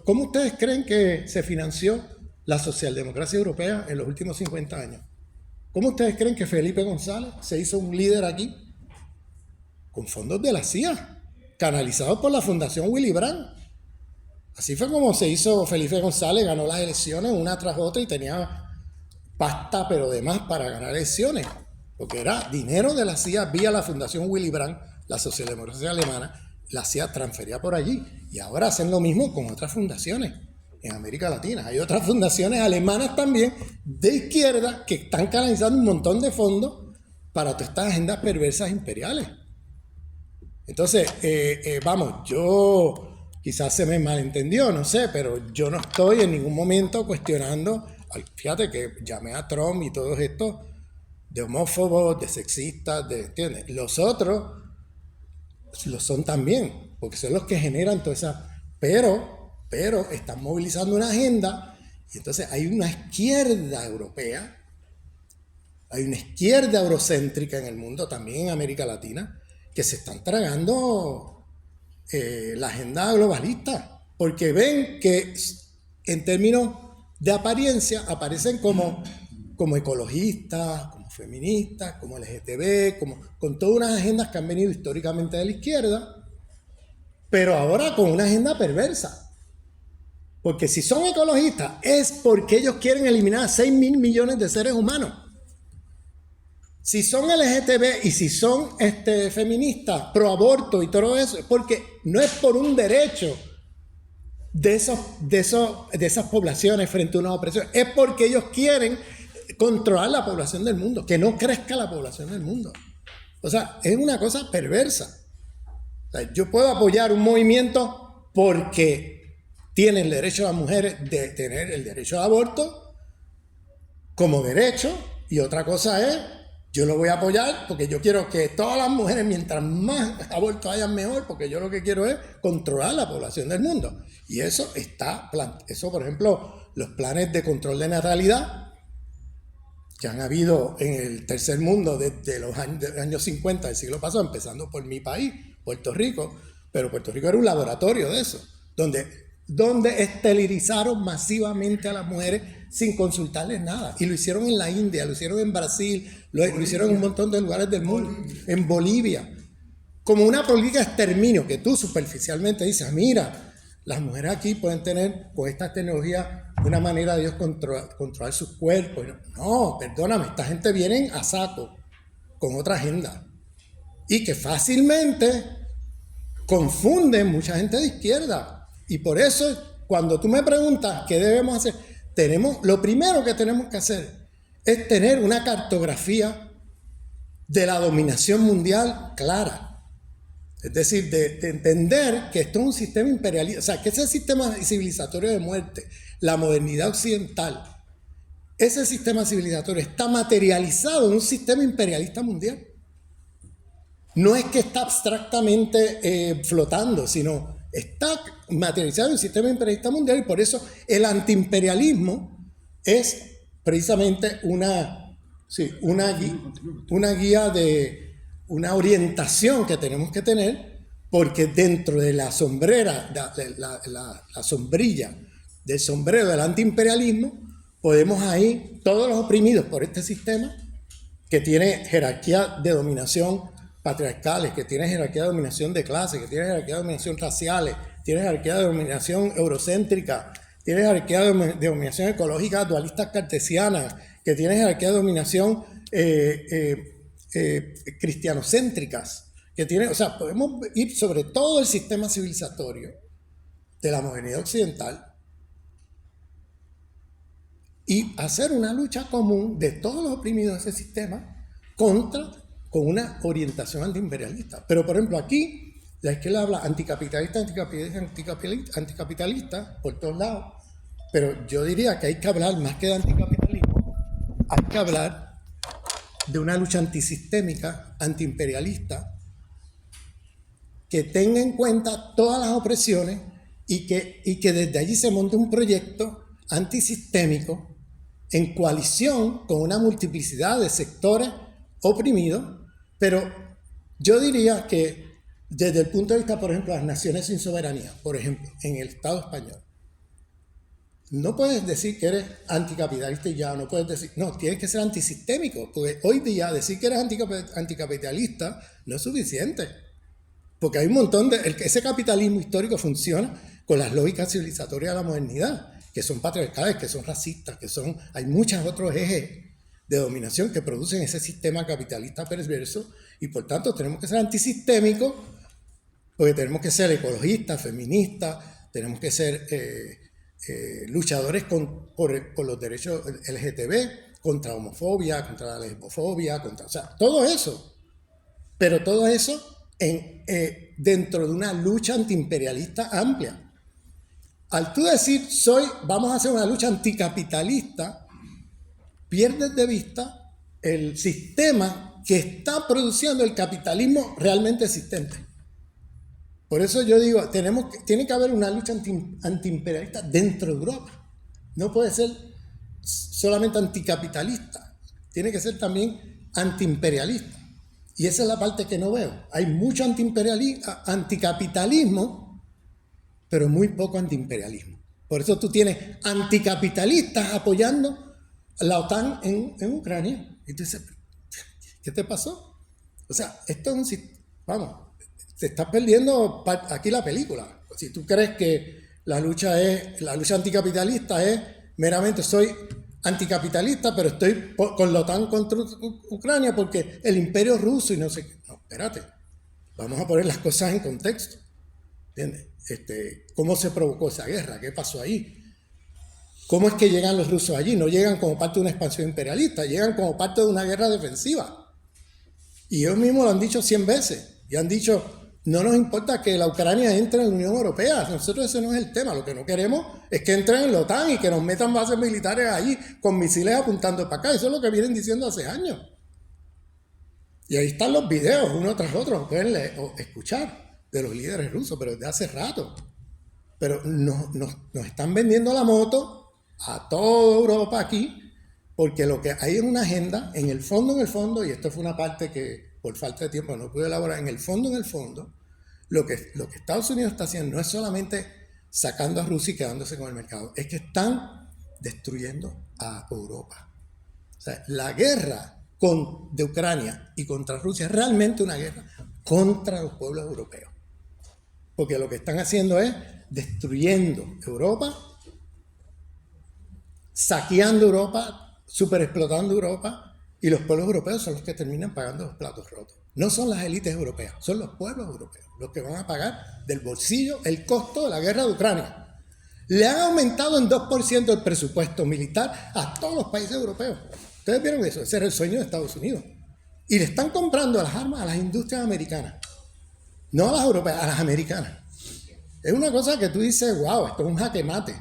¿cómo ustedes creen que se financió la socialdemocracia europea en los últimos 50 años? ¿Cómo ustedes creen que Felipe González se hizo un líder aquí? Con fondos de la CIA, canalizados por la Fundación Willy Brandt. Así fue como se hizo Felipe González, ganó las elecciones una tras otra y tenía pasta, pero demás para ganar elecciones, porque era dinero de la CIA vía la Fundación Willy Brandt, la socialdemocracia alemana, la CIA transfería por allí, y ahora hacen lo mismo con otras fundaciones en América Latina. Hay otras fundaciones alemanas también de izquierda que están canalizando un montón de fondos para todas estas agendas perversas imperiales. Entonces, vamos, yo quizás se me malentendió, no sé, pero yo no estoy en ningún momento cuestionando. Fíjate que llamé a Trump y todos estos de homófobos, de sexistas, ¿entiendes? Los otros lo son también, porque son los que generan toda esa... Pero están movilizando una agenda, y entonces hay una izquierda europea, hay una izquierda eurocéntrica en el mundo, también en América Latina, que se están tragando la agenda globalista, porque ven que en términos de apariencia aparecen como ecologistas, como feministas, como LGTB, con todas unas agendas que han venido históricamente de la izquierda, pero ahora con una agenda perversa. Porque si son ecologistas es porque ellos quieren eliminar a 6.000 millones de seres humanos. Si son LGTB y si son feministas, pro aborto y todo eso, es porque no es por un derecho de esas poblaciones frente a una opresión, es porque ellos quieren controlar la población del mundo, que no crezca la población del mundo. O sea, es una cosa perversa. O sea, yo puedo apoyar un movimiento porque tiene el derecho a las mujeres de tener el derecho al aborto como derecho, y otra cosa es, yo lo voy a apoyar porque yo quiero que todas las mujeres, mientras más abortos hayan mejor, porque yo lo que quiero es controlar la población del mundo. Y eso por ejemplo, los planes de control de natalidad que han habido en el tercer mundo desde los años 50 del siglo pasado, empezando por mi país, Puerto Rico, pero Puerto Rico era un laboratorio de eso, donde esterilizaron masivamente a las mujeres sin consultarles nada. Y lo hicieron en la India, lo hicieron en Brasil, lo hicieron en un montón de lugares del mundo, en Bolivia, como una política de exterminio, que tú superficialmente dices, mira, las mujeres aquí pueden tener con esta tecnología una manera de ellos controlar sus cuerpos. No, perdóname, esta gente viene a saco con otra agenda y que fácilmente confunden mucha gente de izquierda. Y por eso, cuando tú me preguntas qué debemos hacer, lo primero que tenemos que hacer es tener una cartografía de la dominación mundial clara. Es decir, de entender que esto es un sistema imperialista, o sea, que ese sistema civilizatorio de muerte, la modernidad occidental, ese sistema civilizatorio está materializado en un sistema imperialista mundial. No es que está abstractamente flotando, sino está materializado en un sistema imperialista mundial, y por eso el antiimperialismo es precisamente una guía una orientación que tenemos que tener, porque dentro de la sombrilla del sombrero del antiimperialismo podemos ahí todos los oprimidos por este sistema que tiene jerarquía de dominación patriarcales, que tiene jerarquía de dominación de clase, que tiene jerarquía de dominación raciales, tiene jerarquía de dominación eurocéntrica, tiene jerarquía de dominación ecológica dualistas cartesianas, que tiene jerarquía de dominación cristianocéntricas, o sea, podemos ir sobre todo el sistema civilizatorio de la modernidad occidental y hacer una lucha común de todos los oprimidos de ese sistema con una orientación antiimperialista. Pero, por ejemplo, aquí la izquierda habla anticapitalista por todos lados, pero yo diría que hay que hablar más que de anticapitalismo, hay que hablar de una lucha antisistémica, antiimperialista, que tenga en cuenta todas las opresiones y que desde allí se monte un proyecto antisistémico en coalición con una multiplicidad de sectores oprimidos, pero yo diría que desde el punto de vista, por ejemplo, de las naciones sin soberanía, por ejemplo, en el Estado español, no puedes decir que eres anticapitalista y ya, no puedes decir, no, tienes que ser antisistémico, porque hoy día decir que eres anticapitalista no es suficiente, porque hay un montón ese capitalismo histórico funciona con las lógicas civilizatorias de la modernidad, que son patriarcales, que son racistas, hay muchos otros ejes de dominación que producen ese sistema capitalista perverso, y por tanto tenemos que ser antisistémicos, porque tenemos que ser ecologistas, feministas, tenemos que ser luchadores por los derechos LGTB, contra homofobia, contra la lesbofobia, o sea, todo eso. Pero todo eso dentro de una lucha antiimperialista amplia. Al tú decir, vamos a hacer una lucha anticapitalista, pierdes de vista el sistema que está produciendo el capitalismo realmente existente. Por eso yo digo, tiene que haber una lucha antiimperialista dentro de Europa. No puede ser solamente anticapitalista, tiene que ser también antiimperialista. Y esa es la parte que no veo. Hay mucho anticapitalismo, pero muy poco antiimperialismo. Por eso tú tienes anticapitalistas apoyando la OTAN en Ucrania. Y tú dices, ¿qué te pasó? O sea, esto es un... Vamos, te estás perdiendo aquí la película. Si tú crees que la lucha anticapitalista es meramente soy anticapitalista, pero estoy con la OTAN contra Ucrania porque el imperio ruso y no sé qué. No, espérate. Vamos a poner las cosas en contexto. ¿Entiendes? ¿Cómo se provocó esa guerra? ¿Qué pasó ahí? ¿Cómo es que llegan los rusos allí? No llegan como parte de una expansión imperialista, llegan como parte de una guerra defensiva. Y ellos mismos lo han dicho 100 veces. Y han dicho, no nos importa que la Ucrania entre en la Unión Europea. Nosotros ese no es el tema. Lo que no queremos es que entren en la OTAN y que nos metan bases militares allí con misiles apuntando para acá. Eso es lo que vienen diciendo hace años. Y ahí están los videos, uno tras otro. Pueden escuchar de los líderes rusos, pero desde hace rato. Pero nos están vendiendo la moto a toda Europa aquí, porque lo que hay es una agenda, en el fondo, y esto fue una parte que por falta de tiempo no pude elaborar, en el fondo, lo que Estados Unidos está haciendo no es solamente sacando a Rusia y quedándose con el mercado, es que están destruyendo a Europa. O sea, la guerra de Ucrania y contra Rusia es realmente una guerra contra los pueblos europeos. Porque lo que están haciendo es destruyendo Europa, saqueando Europa, superexplotando Europa, y los pueblos europeos son los que terminan pagando los platos rotos. No son las élites europeas, son los pueblos europeos los que van a pagar del bolsillo el costo de la guerra de Ucrania. Le han aumentado en 2% el presupuesto militar a todos los países europeos. ¿Ustedes vieron eso? Ese era el sueño de Estados Unidos. Y le están comprando las armas a las industrias americanas. No a las europeas, a las americanas. Es una cosa que tú dices, wow, esto es un jaque mate.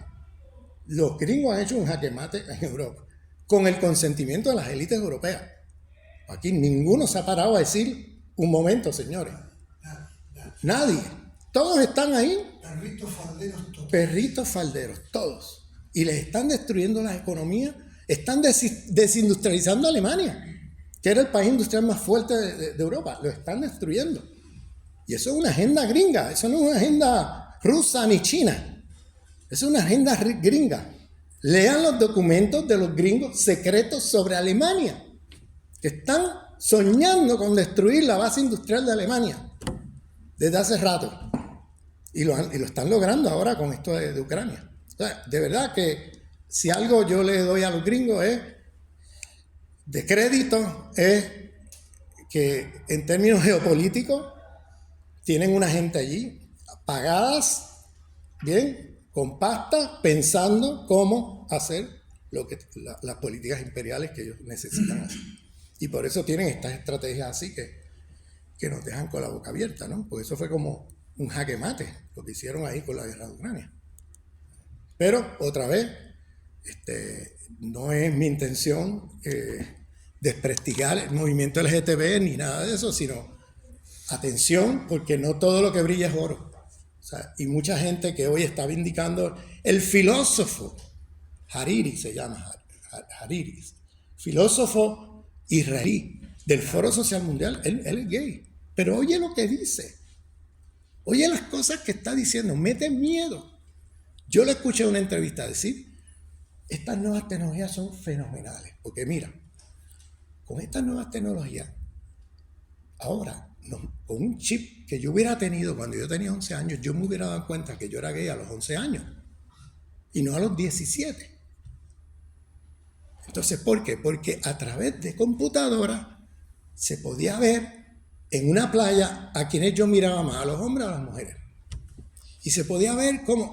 Los gringos han hecho un jaque mate en Europa, con el consentimiento de las élites europeas. Aquí ninguno se ha parado a decir, un momento, señores. Nadie. Todos están ahí. Perritos falderos todos. Perritos falderos, todos. Y les están destruyendo las economías. Están desindustrializando a Alemania, que era el país industrial más fuerte de Europa. Lo están destruyendo. Y eso es una agenda gringa. Eso no es una agenda rusa ni china. Eso es una agenda gringa. Lean los documentos de los gringos secretos sobre Alemania, que están soñando con destruir la base industrial de Alemania desde hace rato. Y lo están logrando ahora con esto de Ucrania. O sea, de verdad que si algo yo le doy a los gringos de crédito, es que en términos geopolíticos tienen una gente allí pagadas, bien, con pasta, pensando cómo hacer las políticas imperiales que ellos necesitan hacer. Y por eso tienen estas estrategias así que nos dejan con la boca abierta, ¿no? Porque eso fue como un jaque mate, lo que hicieron ahí con la guerra de Ucrania. Pero, otra vez, no es mi intención desprestigiar el movimiento LGTB ni nada de eso, sino atención, porque no todo lo que brilla es oro. O sea, y mucha gente que hoy está vindicando, el filósofo Hariri se llama, Hariri, filósofo israelí del Foro Social Mundial, él es gay, pero oye lo que dice, oye las cosas que está diciendo, mete miedo. Yo le escuché en una entrevista decir, estas nuevas tecnologías son fenomenales, porque mira, con estas nuevas tecnologías, ahora, con un chip que yo hubiera tenido cuando yo tenía 11 años, yo me hubiera dado cuenta que yo era gay a los 11 años y no a los 17. Entonces, ¿por qué? Porque a través de computadoras se podía ver en una playa a quienes yo miraba más, a los hombres o a las mujeres. Y se podía ver cómo,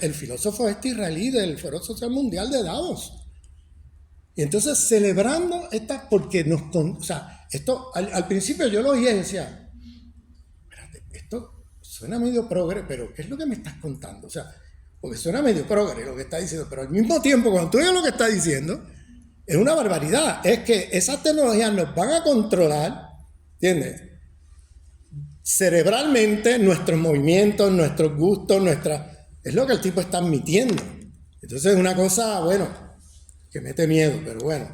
el filósofo israelí del Foro Social Mundial de Davos. Y entonces celebrando esta, porque o sea, esto al principio yo lo oía y decía, espérate, esto suena medio progre, pero ¿qué es lo que me estás contando? O sea, porque suena medio progre lo que está diciendo, pero al mismo tiempo, cuando tú oyes lo que está diciendo, es una barbaridad. Es que esas tecnologías nos van a controlar, ¿entiendes? Cerebralmente, nuestros movimientos, nuestros gustos, es lo que el tipo está admitiendo. Entonces es una cosa, bueno, que mete miedo, pero bueno.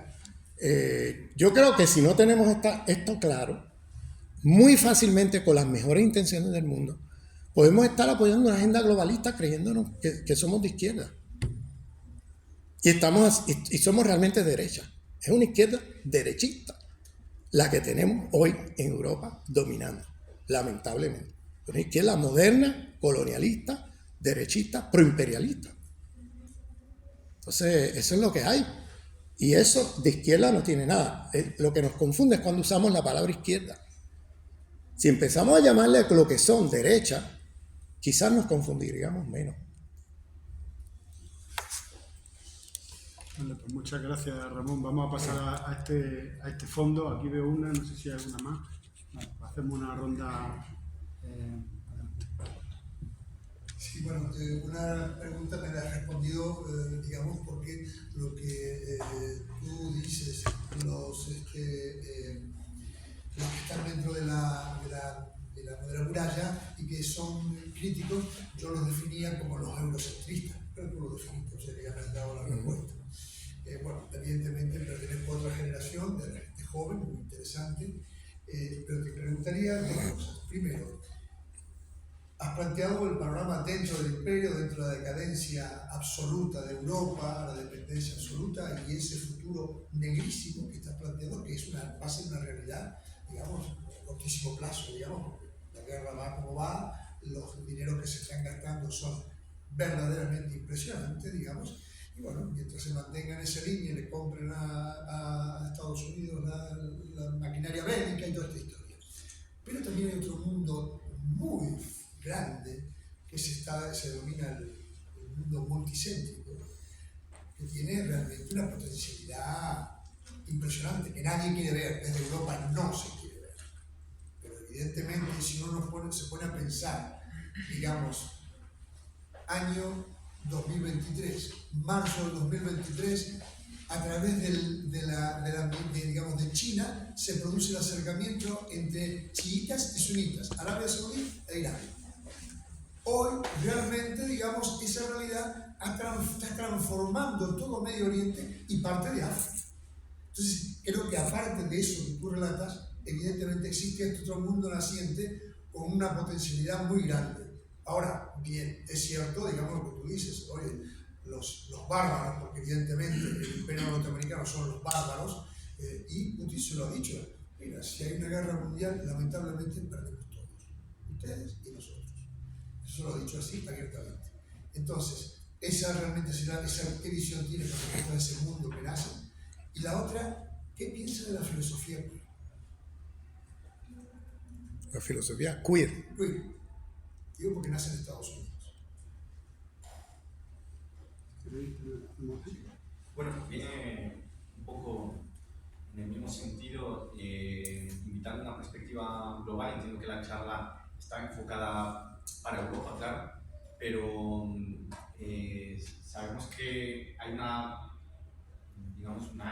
Yo creo que si no tenemos esto claro, muy fácilmente, con las mejores intenciones del mundo, Podemos estar apoyando una agenda globalista creyéndonos que somos de izquierda. Y somos realmente derecha. Es una izquierda derechista la que tenemos hoy en Europa dominando, lamentablemente. Una izquierda moderna, colonialista, derechista, proimperialista. Entonces, eso es lo que hay. Y eso de izquierda no tiene nada. Lo que nos confunde es cuando usamos la palabra izquierda. Si empezamos a llamarle lo que son derecha, quizás nos confundiríamos menos. Vale, pues muchas gracias, Ramón. Vamos a pasar a este fondo. Aquí veo una, no sé si hay alguna más. Vale, hacemos una ronda. Adelante. Sí, bueno, una pregunta me la has respondido, digamos, porque lo que tú dices, los que están dentro de la muralla y que son críticos, yo los definía como los eurocentristas, pero tú lo definiste, o sea, ya me has dado la respuesta. Bueno, evidentemente pertenezco a otra generación de gente joven, muy interesante, pero te preguntaría dos cosas. Primero, has planteado el panorama dentro del imperio, dentro de la decadencia absoluta de Europa, la dependencia absoluta y ese futuro negrísimo que estás planteando, que va a ser una realidad, digamos, a cortísimo plazo, digamos, la guerra va como va, los dineros que se están gastando son verdaderamente impresionantes, digamos, y bueno, mientras se mantengan en esa línea y le compren a Estados Unidos la maquinaria bélica y toda esta historia. Pero también hay otro mundo muy grande que se domina el mundo multicéntrico, que tiene realmente una potencialidad impresionante, que nadie quiere ver, desde Europa no se quiere ver. Pero evidentemente si uno se pone a pensar, digamos, año 2023, marzo del 2023, a través de China se produce el acercamiento entre chiitas y sunitas, Arabia Saudí e Irán. Hoy realmente, digamos, esa realidad está transformando todo Medio Oriente y parte de África. Entonces, creo que aparte de eso que tú relatas, evidentemente existe este otro mundo naciente con una potencialidad muy grande. Ahora, bien, es cierto, digamos lo que tú dices, oye, los bárbaros, porque evidentemente el imperio norteamericano son los bárbaros, y Putin se lo ha dicho, mira, si hay una guerra mundial, lamentablemente perdemos todos, ustedes y nosotros. Eso lo ha dicho así abiertamente. Entonces, esa realmente será, qué visión tiene con respecto a ese mundo que nace. Y la otra, ¿qué piensa de la filosofía queer? La filosofía queer. Queer. Digo porque nace en Estados Unidos. Bueno, viene un poco en el mismo sentido, invitando una perspectiva global. Entiendo que la charla está enfocada para Europa, claro, pero sabemos que hay una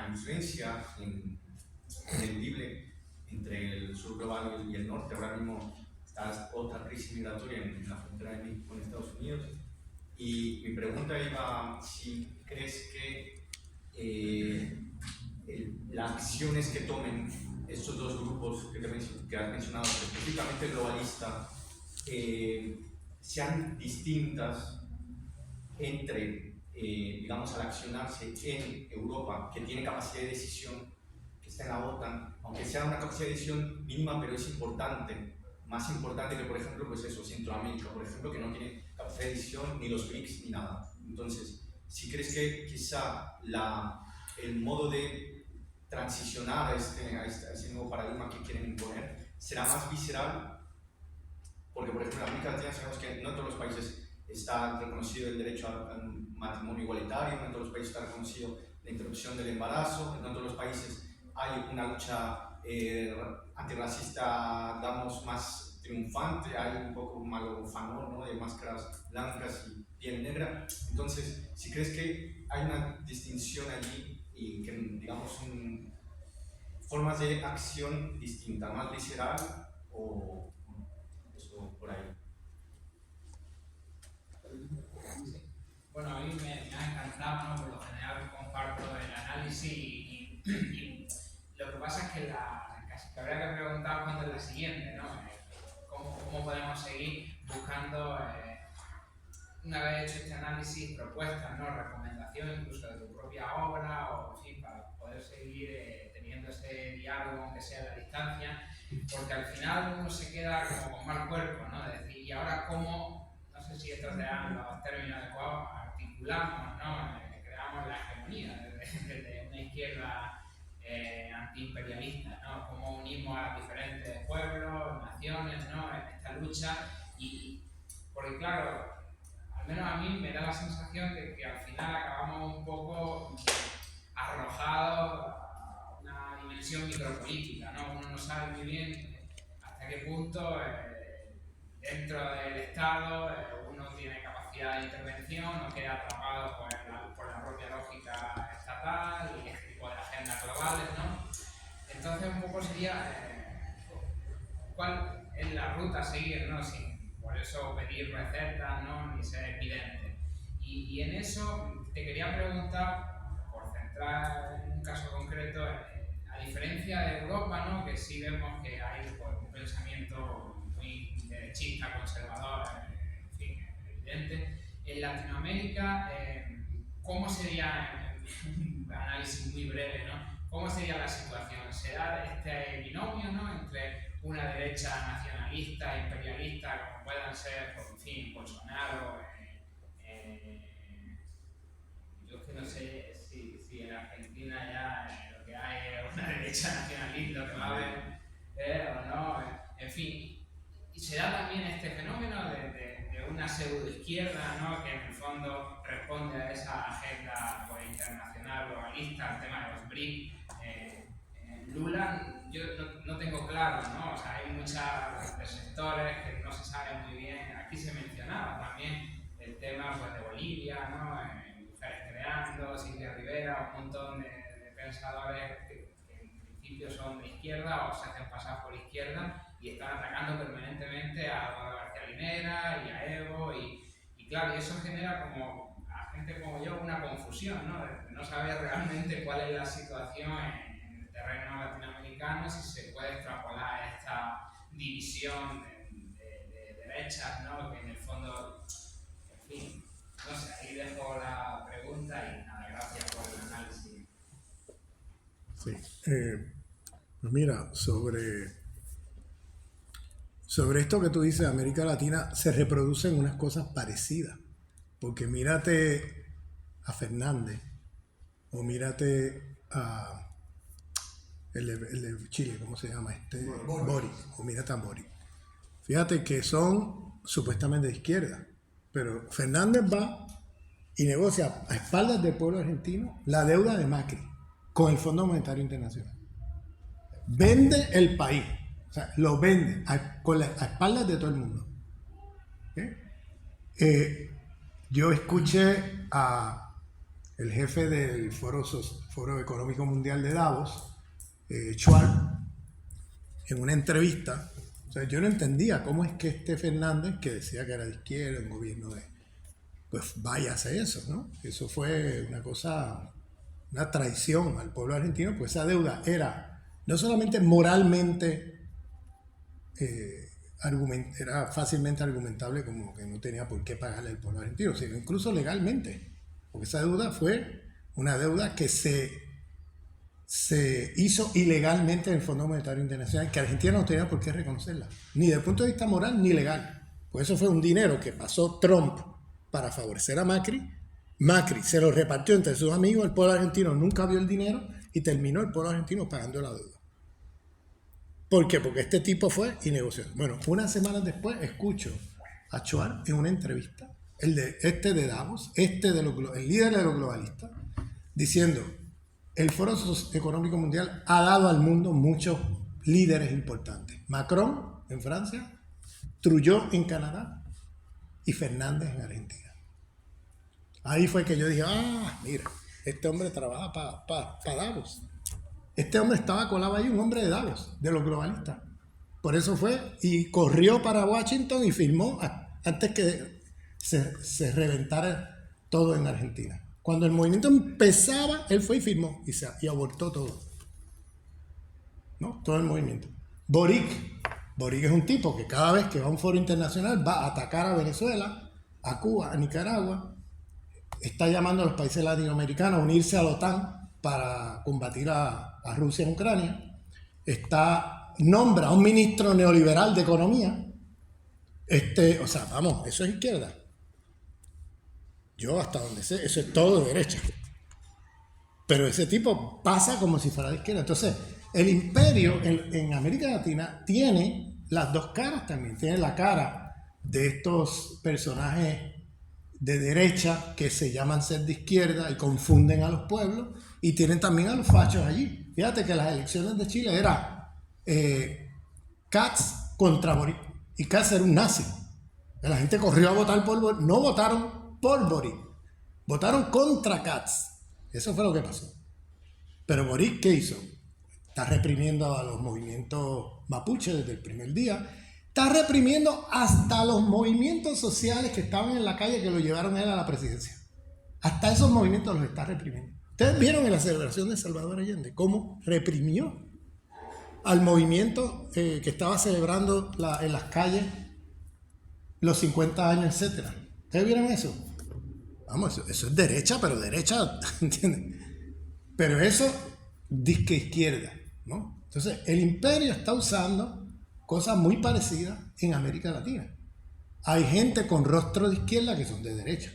influencia ineludible entre el sur global y el norte. Ahora mismo está otra crisis migratoria en la frontera de México con Estados Unidos. Y mi pregunta iba si crees que las acciones que tomen estos dos grupos que has mencionado, específicamente globalista, sean distintas entre, digamos, al accionarse en Europa, que tiene capacidad de decisión, que está en la OTAN, aunque sea una capacidad de decisión mínima, pero es importante, más importante que, por ejemplo, pues eso, Centroamérica, por ejemplo, que no tiene capacidad de decisión ni los BRICS ni nada. Entonces, si crees que quizá el modo de transicionar a ese nuevo paradigma que quieren imponer será más visceral, porque, por ejemplo, en América Latina sabemos que no en todos los países está reconocido el derecho al matrimonio igualitario, no en todos los países está reconocido la interrupción del embarazo, no en todos los países hay una lucha antirracista, digamos, más triunfante, hay un poco malo fanor, ¿no?, de máscaras blancas y piel negra. Entonces, si crees que hay una distinción allí y que, digamos, son formas de acción distintas, más visceral o eso por ahí. Bueno, a mí me ha encantado, ¿no? Por lo general comparto el análisis y lo que pasa es que habría que preguntar cuándo es la siguiente, ¿no? ¿Cómo podemos seguir buscando buscando, una vez hecho este análisis, propuestas, ¿no? Recomendaciones incluso de tu propia obra, o en fin, para poder seguir teniendo ese diálogo, aunque sea a la distancia, porque al final uno se queda como con mal cuerpo, ¿no? De decir, y ahora cómo, no sé si estos serán los términos adecuados, articulamos, ¿no? Creamos la hegemonía desde una izquierda antiimperialista, ¿no? Cómo unimos a diferentes pueblos, naciones, ¿no? En esta lucha, y porque claro, al menos a mí me da la sensación de que al final acabamos un poco arrojados a una dimensión micropolítica, ¿no? Uno no sabe muy bien hasta qué punto dentro del Estado uno tiene capacidad de intervención o queda atrapado por la propia lógica estatal y este tipo de agendas globales, ¿no? Entonces un poco sería cuál es la ruta a seguir, ¿no? Sin por eso pedir recetas, ¿no? Ni ser evidente. Y en eso te quería preguntar, por centrar en un caso concreto, a diferencia de Europa, ¿no? Que sí vemos que hay pues, un pensamiento muy derechista, conservador, en fin, evidente. En Latinoamérica, ¿cómo sería, un análisis muy breve, ¿no? ¿Cómo sería la situación? ¿Será este binomio, ¿no? Entre una derecha nacionalista, imperialista, como puedan ser, por en fin, Bolsonaro? Yo que no sé si en Argentina ya lo que hay es una derecha nacionalista, lo que va a haber o no, en fin. Y se da también este fenómeno de una pseudoizquierda, ¿no? Que en el fondo responde a esa agenda pues, internacional globalista, el tema de los BRIC. Lula, yo no tengo claro, ¿no? O sea, hay muchos sectores que no se sabe muy bien. Aquí se mencionaba también el tema pues, de Bolivia, ¿no? Mujeres Creando, Silvia Rivera, un montón de pensadores que en principio son de izquierda o se hacen pasar por izquierda y están atacando permanentemente a Eduardo García Linera y a Evo y claro, y eso genera como a gente como yo una confusión, ¿no? De no saber realmente cuál es la situación en el terreno latinoamericano, si se puede extrapolar esta división de derechas, ¿no? Que en el fondo, en fin, no sé, ahí dejo la pregunta y nada, gracias por el análisis. Sí, pues mira, sobre esto que tú dices, América Latina se reproducen unas cosas parecidas, porque mírate a Fernández, o mírate a el de Chile, ¿cómo se llama? Boric, o mírate a Boric. Fíjate que son supuestamente de izquierda, pero Fernández va y negocia a espaldas del pueblo argentino la deuda de Macri con el Fondo Monetario Internacional. Vende el país, o sea, lo vende a espaldas de todo el mundo. Yo escuché a el jefe del Foro Económico Mundial de Davos, Schwab, en una entrevista. O sea, yo no entendía cómo es que este Fernández, que decía que era de izquierda, un gobierno de... pues vaya a hacer eso, ¿no? Eso fue una cosa, una traición al pueblo argentino, pues esa deuda era no solamente moralmente, era fácilmente argumentable como que no tenía por qué pagarle al pueblo argentino, sino incluso legalmente, porque esa deuda fue una deuda que se hizo ilegalmente en el Fondo Monetario Internacional, que Argentina no tenía por qué reconocerla, ni desde el punto de vista moral ni legal. Pues eso fue un dinero que pasó Trump para favorecer a Macri. Macri se lo repartió entre sus amigos, el pueblo argentino nunca vio el dinero y terminó el pueblo argentino pagando la deuda. ¿Por qué? Porque este tipo fue y negoció. Bueno, unas semanas después escucho a Schwab en una entrevista, el de Davos, el líder de los globalistas, diciendo: el Foro Económico Mundial ha dado al mundo muchos líderes importantes. Macron en Francia, Trudeau en Canadá y Fernández en Argentina. Ahí fue que yo dije, mira, este hombre trabaja para Davos. Este hombre estaba colado ahí, un hombre de Davos, de los globalistas. Por eso fue y corrió para Washington y firmó antes que se reventara todo en Argentina. Cuando el movimiento empezaba, él fue y firmó y abortó todo. ¿No? Todo el movimiento. Boric Boric es un tipo que cada vez que va a un foro internacional va a atacar a Venezuela, a Cuba, a Nicaragua. Está llamando a los países latinoamericanos a unirse a la OTAN para combatir a Rusia en Ucrania. Nombra a un ministro neoliberal de economía. O sea, vamos, eso es izquierda. Yo hasta donde sé, eso es todo de derecha. Pero ese tipo pasa como si fuera de izquierda. Entonces, el imperio en América Latina tiene las dos caras también. Tiene la cara de estos personajes de derecha que se llaman ser de izquierda y confunden a los pueblos, y tienen también a los fachos allí. Fíjate que las elecciones de Chile era Katz contra Boric, y Katz era un nazi. La gente corrió a votar por Boric, no votaron por Boric, votaron contra Katz. Eso fue lo que pasó. Pero Boric, ¿qué hizo? Está reprimiendo a los movimientos mapuche desde el primer día. Está reprimiendo hasta los movimientos sociales que estaban en la calle que lo llevaron a él a la presidencia. Hasta esos movimientos los está reprimiendo. Ustedes vieron en la celebración de Salvador Allende cómo reprimió al movimiento que estaba celebrando en las calles los 50 años, etc. ¿Ustedes vieron eso? Vamos, eso es derecha, pero derecha, ¿entiendes? Pero eso, disque izquierda, ¿no? Entonces, el imperio está usando cosas muy parecidas en América Latina. Hay gente con rostro de izquierda que son de derecha.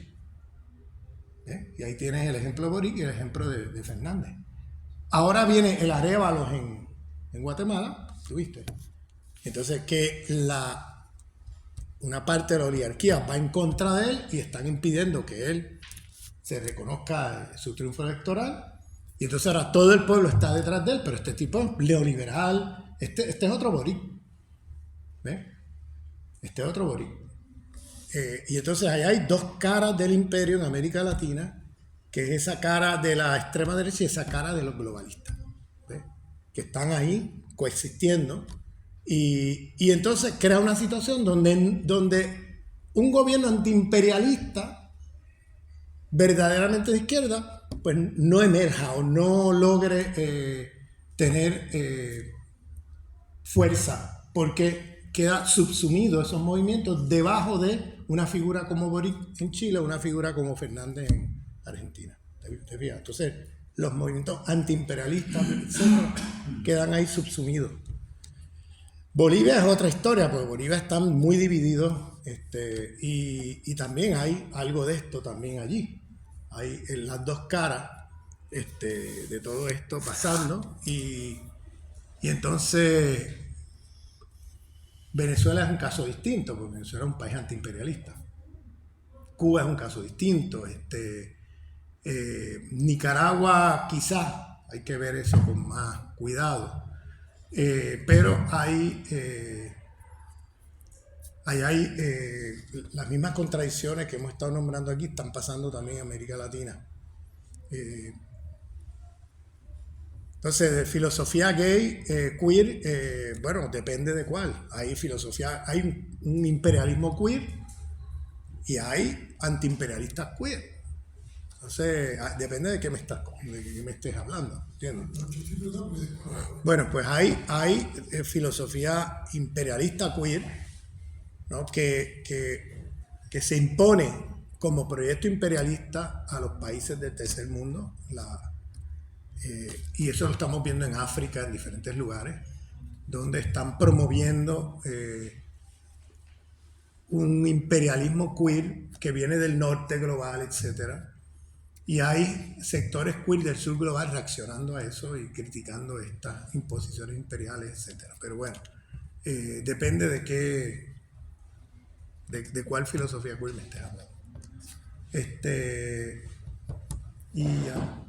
Y ahí tienes el ejemplo de Boric y el ejemplo de Fernández. Ahora viene el Arévalos en Guatemala, ¿tuviste? Entonces, que una parte de la oligarquía va en contra de él y están impidiendo que él se reconozca su triunfo electoral. Y entonces ahora todo el pueblo está detrás de él, pero este tipo es neoliberal. Este es otro Boric. ¿Ves? Este es otro Boric. Y entonces ahí hay dos caras del imperio en América Latina, que es esa cara de la extrema derecha y esa cara de los globalistas, ¿ves? Que están ahí coexistiendo. Y entonces crea una situación donde un gobierno antiimperialista verdaderamente de izquierda pues no emerja o no logre tener fuerza, porque queda subsumido esos movimientos debajo de una figura como Boric en Chile o una figura como Fernández en Argentina. ¿Te fijas? Entonces los movimientos antiimperialistas quedan ahí subsumidos. Bolivia es otra historia, porque Bolivia están muy divididos, y también hay algo de esto también allí. Hay las dos caras de todo esto pasando, y entonces Venezuela es un caso distinto, porque Venezuela es un país antiimperialista. Cuba es un caso distinto. Nicaragua quizás hay que ver eso con más cuidado. Pero hay las mismas contradicciones que hemos estado nombrando aquí están pasando también en América Latina. Entonces, de filosofía gay, queer, bueno, depende de cuál. Hay un imperialismo queer y hay antiimperialistas queer. Entonces, depende de qué me estés hablando, ¿entiendes? Bueno, pues hay filosofía imperialista queer, ¿no? que se impone como proyecto imperialista a los países del tercer mundo, y eso lo estamos viendo en África, en diferentes lugares, donde están promoviendo un imperialismo queer que viene del norte global, etcétera. Y hay sectores queer del sur global reaccionando a eso y criticando estas imposiciones imperiales, etc. Pero bueno, depende de cuál filosofía queer me estés hablando. Y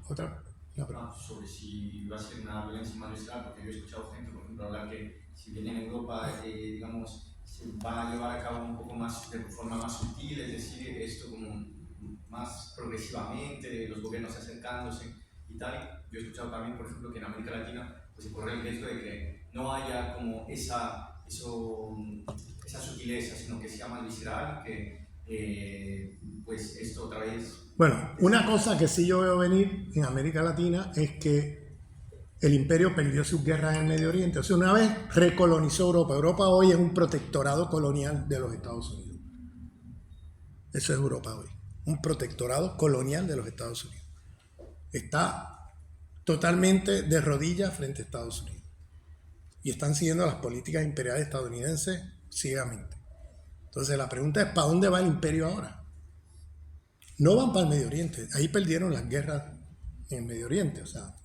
otra pregunta. Sobre si va a ser una violencia más visceral, porque yo he escuchado gente, por ejemplo, hablar que si bien en Europa, digamos, se va a llevar a cabo un poco más, de forma más sutil, es decir, esto como más progresivamente, los gobiernos acercándose y tal. Yo he escuchado también, por ejemplo, que en América Latina pues, se corre el riesgo de que no haya como esa sutileza, sino que sea más visceral, que pues esto otra vez... Bueno, una cosa que sí yo veo venir en América Latina es que el imperio perdió sus guerras en el Medio Oriente. O sea, una vez recolonizó Europa. Europa hoy es un protectorado colonial de los Estados Unidos. Eso es Europa hoy. Un protectorado colonial de los Estados Unidos. Está totalmente de rodillas frente a Estados Unidos. Y están siguiendo las políticas imperiales estadounidenses ciegamente. Entonces la pregunta es, ¿para dónde va el imperio ahora? No van para el Medio Oriente. Ahí perdieron las guerras en el Medio Oriente. O sea,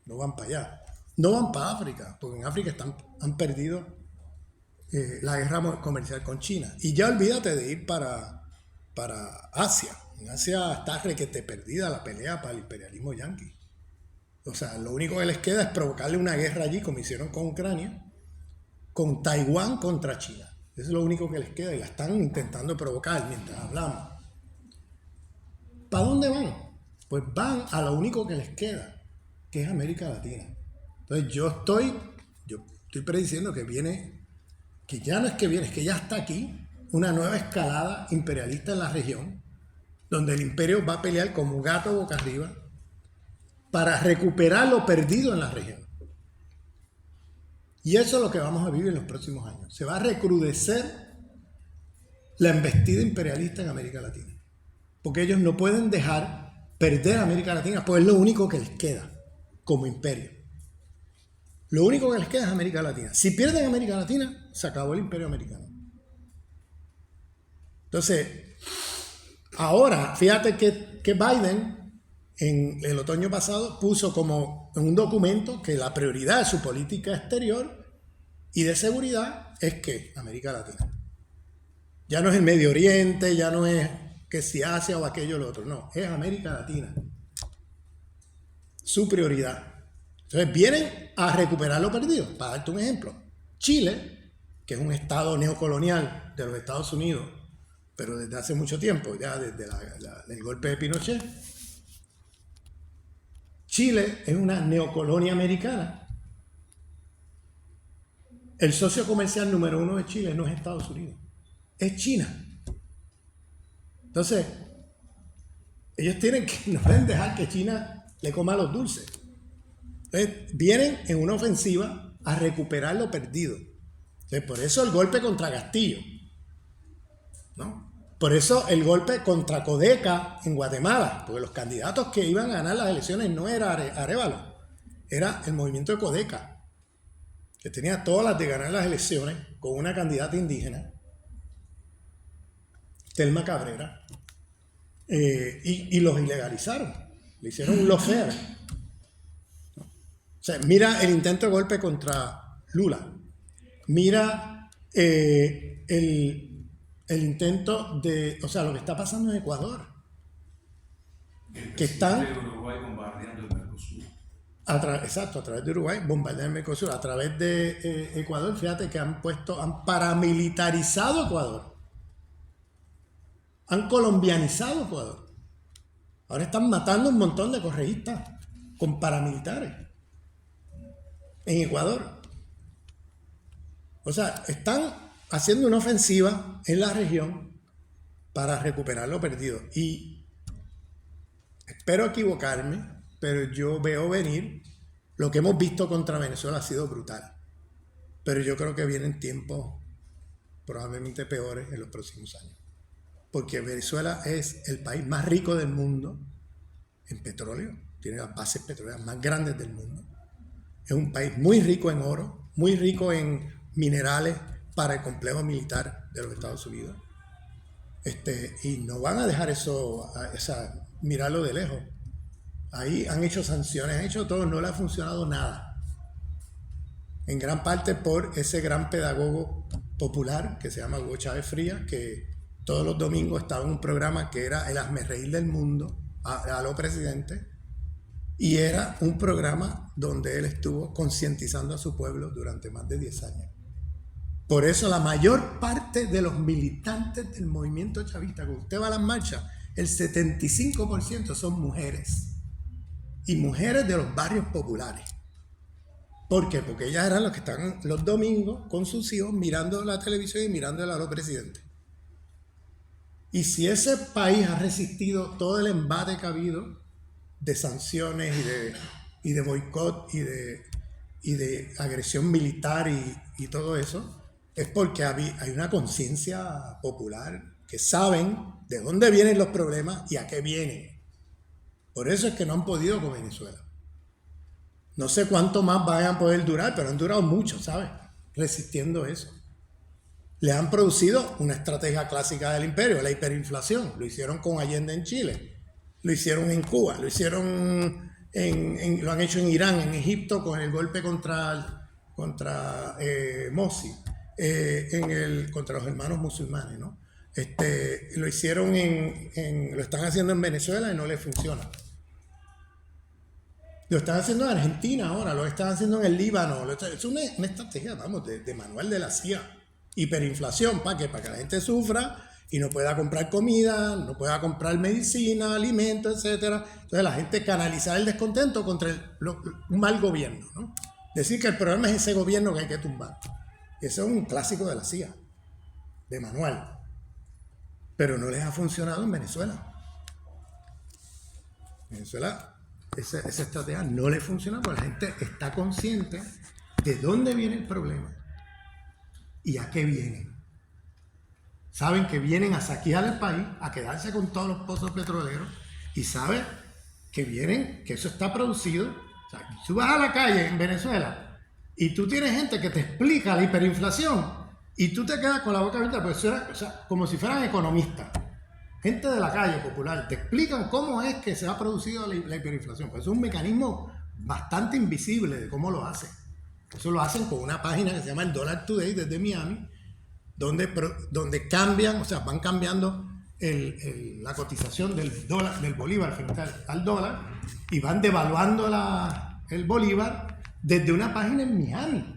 no van para allá. No van para África, porque en África han perdido la guerra comercial con China. Y ya olvídate de ir para Asia. En Asia está requete perdida la pelea para el imperialismo yanqui. O sea, lo único que les queda es provocarle una guerra allí, como hicieron con Ucrania, con Taiwán contra China. Eso es lo único que les queda y la están intentando provocar mientras hablamos. ¿Para dónde van? Pues van a lo único que les queda, que es América Latina. Entonces yo estoy prediciendo que viene, que ya no es que viene, es que ya está aquí una nueva escalada imperialista en la región, donde el imperio va a pelear como gato boca arriba para recuperar lo perdido en la región. Y eso es lo que vamos a vivir en los próximos años. Se va a recrudecer la embestida imperialista en América Latina. Porque ellos no pueden dejar perder a América Latina, pues es lo único que les queda como imperio. Lo único que les queda es América Latina. Si pierden América Latina, se acabó el imperio americano. Entonces, ahora, fíjate que Biden en el otoño pasado puso como en un documento que la prioridad de su política exterior y de seguridad es que América Latina. Ya no es el Medio Oriente, ya no es que si Asia o aquello o lo otro, no, es América Latina. Su prioridad. Entonces vienen a recuperar lo perdido. Para darte un ejemplo, Chile, que es un estado neocolonial de los Estados Unidos, pero desde hace mucho tiempo, ya desde el golpe de Pinochet, Chile es una neocolonia americana. El socio comercial número 1 de Chile no es Estados Unidos, es China. Entonces, ellos tienen que, no pueden dejar que China le coma los dulces. Entonces, vienen en una ofensiva a recuperar lo perdido. Entonces, por eso el golpe contra Castillo, ¿no? Por eso el golpe contra Codeca en Guatemala, porque los candidatos que iban a ganar las elecciones no era Arévalo, era el movimiento de Codeca, que tenía todas las de ganar las elecciones con una candidata indígena, Telma Cabrera, y los ilegalizaron, le hicieron un lawfare. O sea, mira el intento de golpe contra Lula, mira el intento de, o sea, lo que está pasando en Ecuador, que están de Uruguay bombardeando el Mercosur. Exacto, a través de Uruguay bombardean el Mercosur, a través de Ecuador, fíjate que han paramilitarizado Ecuador, han colombianizado Ecuador, ahora están matando un montón de correístas con paramilitares en Ecuador. O sea, están haciendo una ofensiva en la región para recuperar lo perdido. Y espero equivocarme, pero yo veo venir, lo que hemos visto contra Venezuela ha sido brutal. Pero yo creo que vienen tiempos probablemente peores en los próximos años. Porque Venezuela es el país más rico del mundo en petróleo, tiene las bases petroleras más grandes del mundo. Es un país muy rico en oro, muy rico en minerales para el complejo militar de los Estados Unidos. Y no van a dejar eso, mirarlo de lejos. Ahí han hecho sanciones, han hecho todo, no le ha funcionado nada. En gran parte por ese gran pedagogo popular que se llama Hugo Chávez Frías, que todos los domingos estaba en un programa que era el hazmerreír del mundo, a lo presidente, y era un programa donde él estuvo concientizando a su pueblo durante más de 10 años. Por eso la mayor parte de los militantes del movimiento chavista, cuando usted va a las marchas, el 75% son mujeres. Y mujeres de los barrios populares. ¿Por qué? Porque ellas eran los que estaban los domingos con sus hijos mirando la televisión y mirando a los presidentes. Y si ese país ha resistido todo el embate que ha habido de sanciones y de boicot y de agresión militar y todo eso, es porque hay una conciencia popular que saben de dónde vienen los problemas y a qué vienen. Por eso es que no han podido con Venezuela. No sé cuánto más vayan a poder durar, pero han durado mucho, ¿sabes? Resistiendo eso. Le han producido una estrategia clásica del imperio, la hiperinflación. Lo hicieron con Allende en Chile, lo hicieron en Cuba, lo hicieron lo han hecho en Irán, en Egipto con el golpe contra Morsi, contra los hermanos musulmanes, ¿no? Lo hicieron lo están haciendo en Venezuela y no les funciona. Lo están haciendo en Argentina ahora, lo están haciendo en el Líbano. Es una estrategia, vamos, de manual de la CIA. Hiperinflación, ¿para qué? Para que la gente sufra y no pueda comprar comida, no pueda comprar medicina, alimentos, etc. Entonces la gente canalizar el descontento contra un mal gobierno, ¿no? Decir que el problema es ese gobierno que hay que tumbar. Eso es un clásico de la CIA, de manual. Pero no les ha funcionado en Venezuela. Venezuela, esa estrategia no le funciona porque la gente está consciente de dónde viene el problema y a qué vienen. Saben que vienen a saquear el país, a quedarse con todos los pozos petroleros y saben que vienen, que eso está producido. O sea, tú vas a la calle en Venezuela y tú tienes gente que te explica la hiperinflación y tú te quedas con la boca abierta, pues o sea, como si fueran economistas. Gente de la calle popular, te explican cómo es que se ha producido la hiperinflación. Pues es un mecanismo bastante invisible de cómo lo hacen. Eso lo hacen con una página que se llama el Dollar Today desde Miami, donde cambian, o sea, van cambiando la cotización del bolívar frente al dólar y van devaluando el bolívar desde una página en Miami.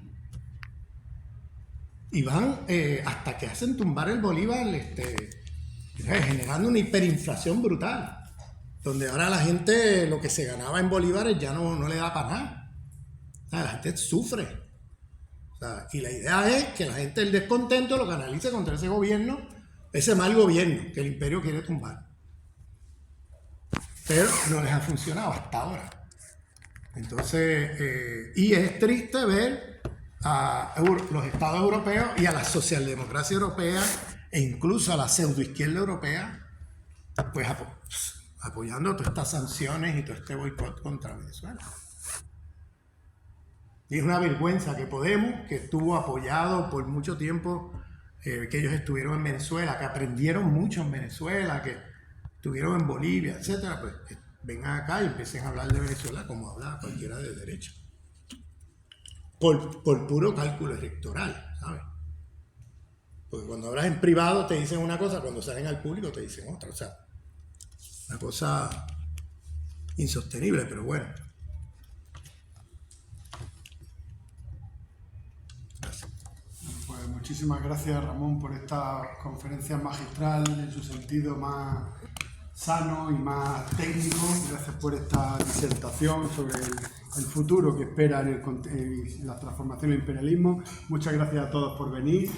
Y van hasta que hacen tumbar el bolívar, generando una hiperinflación brutal, donde ahora la gente lo que se ganaba en bolívares ya no le da para nada. O sea, la gente sufre. O sea, y la idea es que la gente, el descontento, lo canalice contra ese gobierno, ese mal gobierno que el imperio quiere tumbar. Pero no les ha funcionado hasta ahora. Entonces, y es triste ver a los estados europeos y a la socialdemocracia europea e incluso a la pseudoizquierda europea, pues apoyando todas estas sanciones y todo este boicot contra Venezuela. Y es una vergüenza que Podemos, que estuvo apoyado por mucho tiempo, que ellos estuvieron en Venezuela, que aprendieron mucho en Venezuela, que estuvieron en Bolivia, etcétera, pues vengan acá y empiecen a hablar de Venezuela como habla cualquiera de derecha. Por puro cálculo electoral, ¿sabes? Porque cuando hablas en privado te dicen una cosa, cuando salen al público te dicen otra. O sea, una cosa insostenible, pero bueno. Gracias. Pues muchísimas gracias, Ramón, por esta conferencia magistral en su sentido más sano y más técnico. Gracias por esta disertación sobre el futuro que espera en la transformación del imperialismo. Muchas gracias a todos por venir.